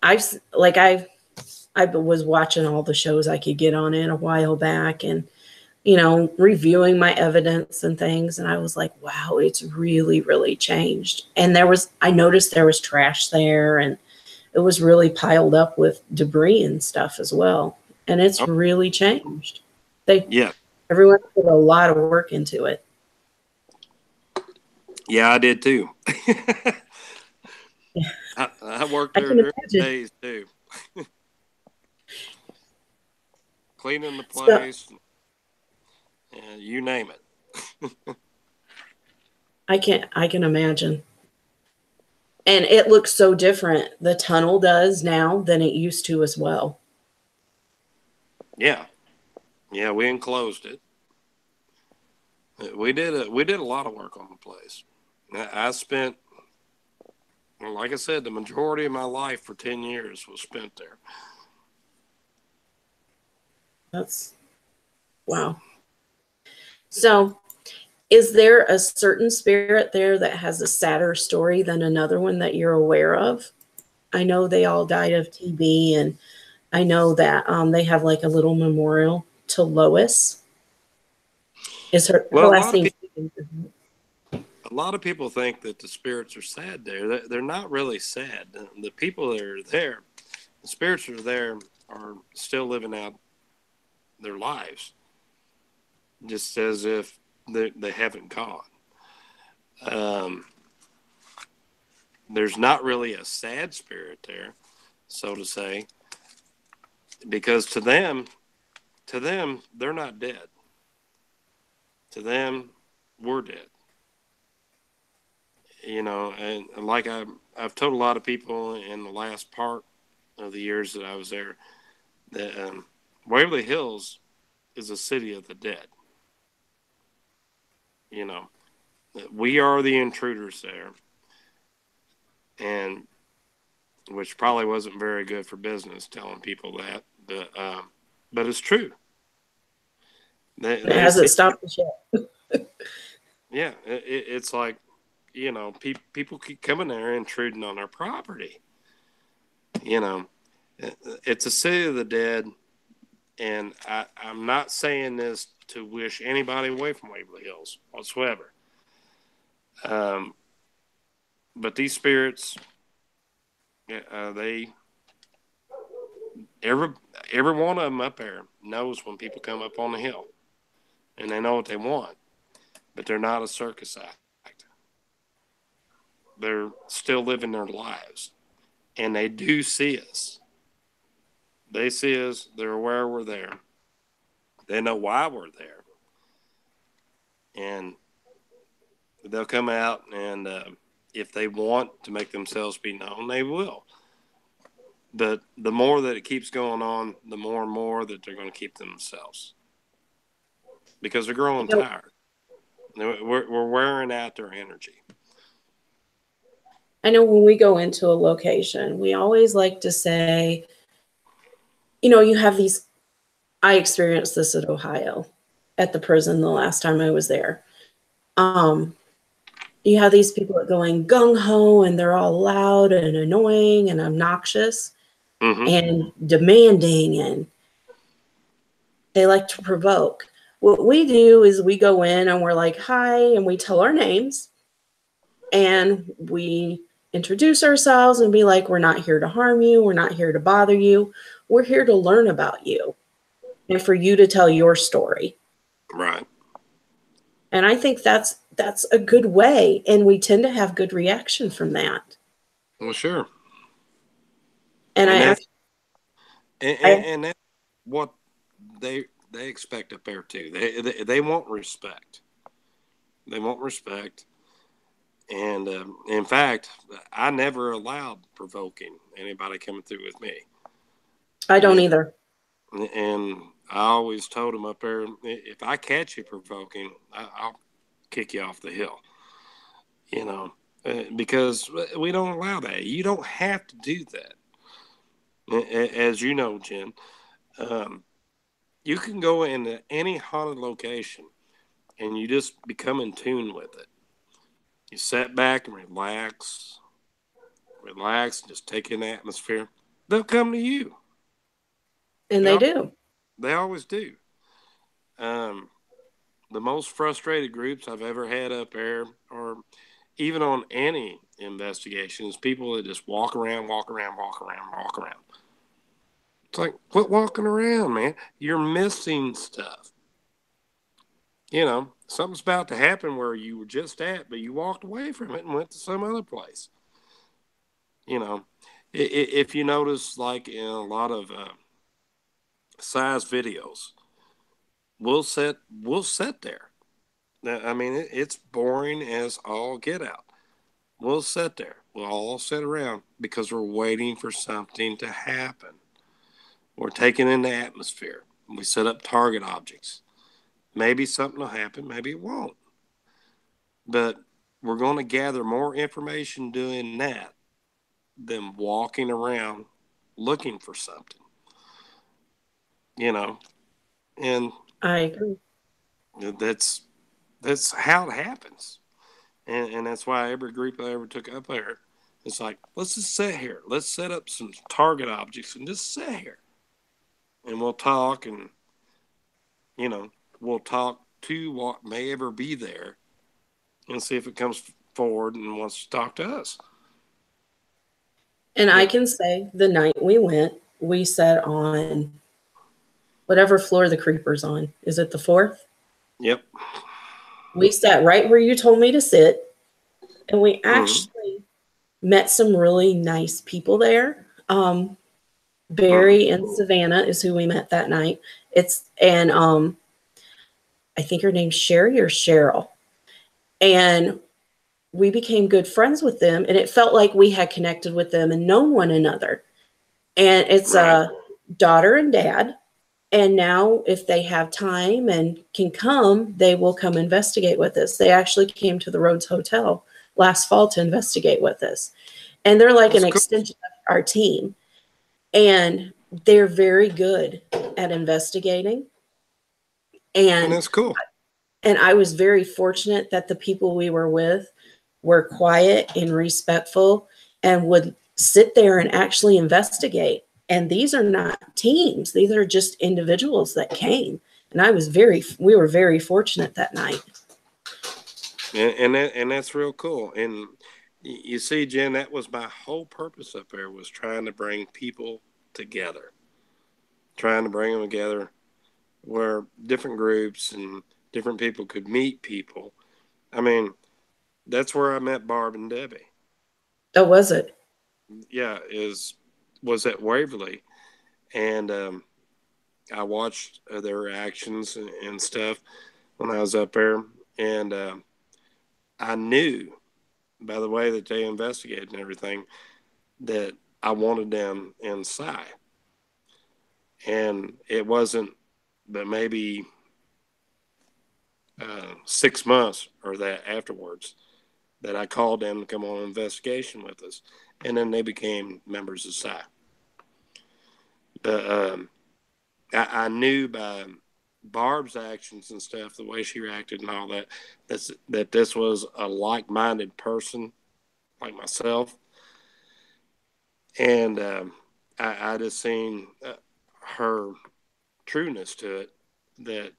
I was watching all the shows I could get on it a while back, and you know, reviewing my evidence and things, and I was like, wow, it's really, really changed. And I noticed there was trash there, and it was really piled up with debris and stuff as well. And it's really changed. Everyone put a lot of work into it. Yeah, I did too. I worked there during the days too. Cleaning the place, and you name it. I can imagine. And it looks so different. The tunnel does now than it used to as well. Yeah. Yeah, we enclosed it. We did a lot of work on the place. I spent, like I said, the majority of my life for 10 years was spent there. That's wow. So, is there a certain spirit there that has a sadder story than another one that you're aware of? I know they all died of TB, and I know that they have like a little memorial to Lois. Is her last name? A lot of people think that the spirits are sad there. They're not really sad. The people that are there, the spirits that are there, are still living out their lives, just as if they haven't gone. There's not really a sad spirit there, so to say, because to them, they're not dead. To them, we're dead. You know, and like I've told a lot of people in the last part of the years that I was there, that Waverly Hills is a city of the dead. You know, we are the intruders there, and which probably wasn't very good for business telling people that, but it's true. It hasn't stopped the shit. Yeah, it's like, you know, people keep coming there intruding on their property. You know, it's a city of the dead, and I'm not saying this to wish anybody away from Waverly Hills whatsoever. But these spirits, they every one of them up there knows when people come up on the hill, and they know what they want, but they're not a circus act. They're still living their lives, and they do see us. They see us. They're aware we're there. They know why we're there, and they'll come out, and if they want to make themselves be known, they will. But the more that it keeps going on, the more and more that they're going to keep themselves, because they're growing tired. We're wearing out their energy. I know when we go into a location, we always like to say, you know, you have these, I experienced this at Ohio at the prison the last time I was there. You have these people that going gung-ho, and they're all loud and annoying and obnoxious and demanding, and they like to provoke. What we do is we go in and we're like, hi, and we tell our names, and we introduce ourselves and be like, we're not here to harm you. We're not here to bother you. We're here to learn about you and for you to tell your story. Right. And I think that's a good way, and we tend to have good reaction from that. Well, sure. And that's what they expect up there too. They want respect. They want respect. And in fact, I never allowed provoking anybody coming through with me. I don't either. And I always told them up there, if I catch you provoking, I'll kick you off the hill. You know, because we don't allow that. You don't have to do that. As you know, Jenn, you can go into any haunted location and you just become in tune with it. You sit back and relax, just take in the atmosphere. They'll come to you. And they do. They always do. The most frustrated groups I've ever had up there, or even on any investigations, people that just walk around. It's like, quit walking around, man. You're missing stuff. You know, something's about to happen where you were just at, but you walked away from it and went to some other place. You know, if you notice, like in a lot of size videos, we'll sit there. I mean, it's boring as all get out. We'll sit there. We'll all sit around because we're waiting for something to happen. We're taking in the atmosphere. We set up target objects. Maybe something will happen, maybe it won't. But we're going to gather more information doing that than walking around looking for something. You know, and I agree. That's how it happens. And that's why every group I ever took up there, it's like, let's just sit here. Let's set up some target objects and just sit here. And we'll talk, and, you know, we'll talk to what may ever be there and see if it comes forward and wants to talk to us. And I can say the night we went, we sat on whatever floor the creeper's on. Is it the 4th? Yep. We sat right where you told me to sit, and we actually met some really nice people there. Barry and Savannah is who we met that night. I think her name's Sherry or Cheryl. And we became good friends with them, and it felt like we had connected with them and known one another. And it's a daughter and dad, and they And now, if they have time and can come, they will come investigate with us. They actually came to the Rhodes Hotel last fall to investigate with us. And they're like an extension of our team. And they're very good at investigating. And that's cool. And I was very fortunate that the people we were with were quiet and respectful and would sit there and actually investigate. And these are not teams. These are just individuals that came. And we were very fortunate that night. And that's real cool. And you see, Jen, that was my whole purpose up there, was trying to bring people together. Trying to bring them together where different groups and different people could meet people. I mean, that's where I met Barb and Debbie. Oh, was it? Yeah, was at Waverly, and I watched their reactions and stuff when I was up there, and I knew by the way that they investigated and everything that I wanted them in SIGH. And it wasn't but maybe 6 months or that afterwards that I called them to come on an investigation with us. And then they became members of SIGH. But I knew by Barb's actions and stuff, the way she reacted and all that, that this was a like-minded person like myself. And I just seen her trueness to it, that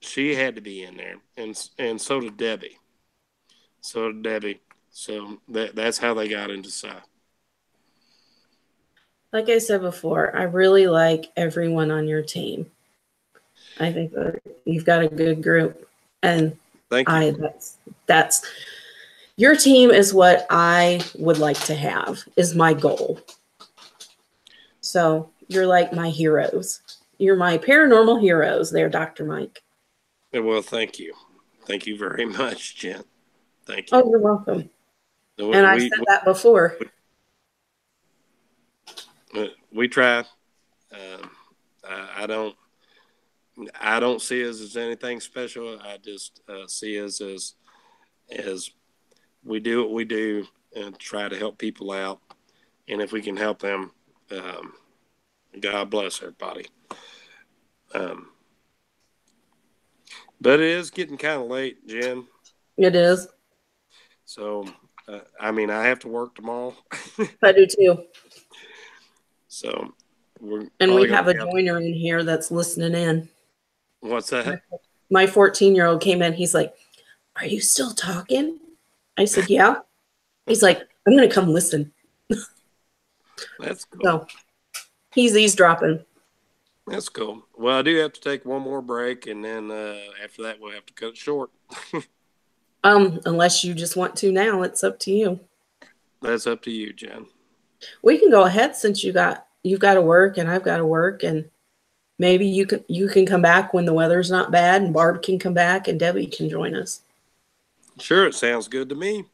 she had to be in there, and so did Debbie. So that's how they got into SIGH. Like I said before, I really like everyone on your team. I think that you've got a good group, and thank you. That's your team is what I would like to have, is my goal. So you're like my heroes. You're my paranormal heroes there, Dr. Mike. Well, thank you. Thank you very much, Jen. Thank you. Oh, you're welcome. And I said that before. We try. I don't see us as anything special. I just see us as we do what we do and try to help people out. And if we can help them, God bless everybody. But it is getting kind of late, Jen. It is. So, I mean, I have to work tomorrow. I do too. So, we have a joiner in here that's listening in. What's that? My 14-year-old came in. He's like, "Are you still talking?" I said, "Yeah." He's like, "I'm going to come listen." That's cool. So he's eavesdropping. That's cool. Well, I do have to take one more break, and then after that, we'll have to cut it short. Unless you just want to now, it's up to you. That's up to you, Jen. We can go ahead since you've got to work and I've got to work, and maybe you can come back when the weather's not bad, and Barb can come back and Debbie can join us. Sure, it sounds good to me.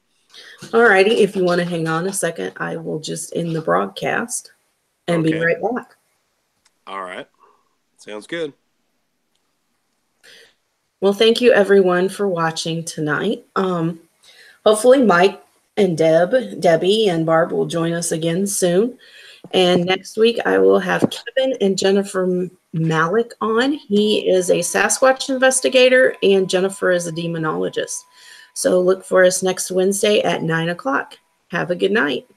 All righty. If you want to hang on a second, I will just end the broadcast and be right back. All right. Sounds good. Well, thank you everyone for watching tonight. Hopefully Mike and Debbie and Barb will join us again soon. And next week I will have Kevin and Jennifer Malik on. He is a Sasquatch investigator and Jennifer is a demonologist. So look for us next Wednesday at 9 o'clock. Have a good night.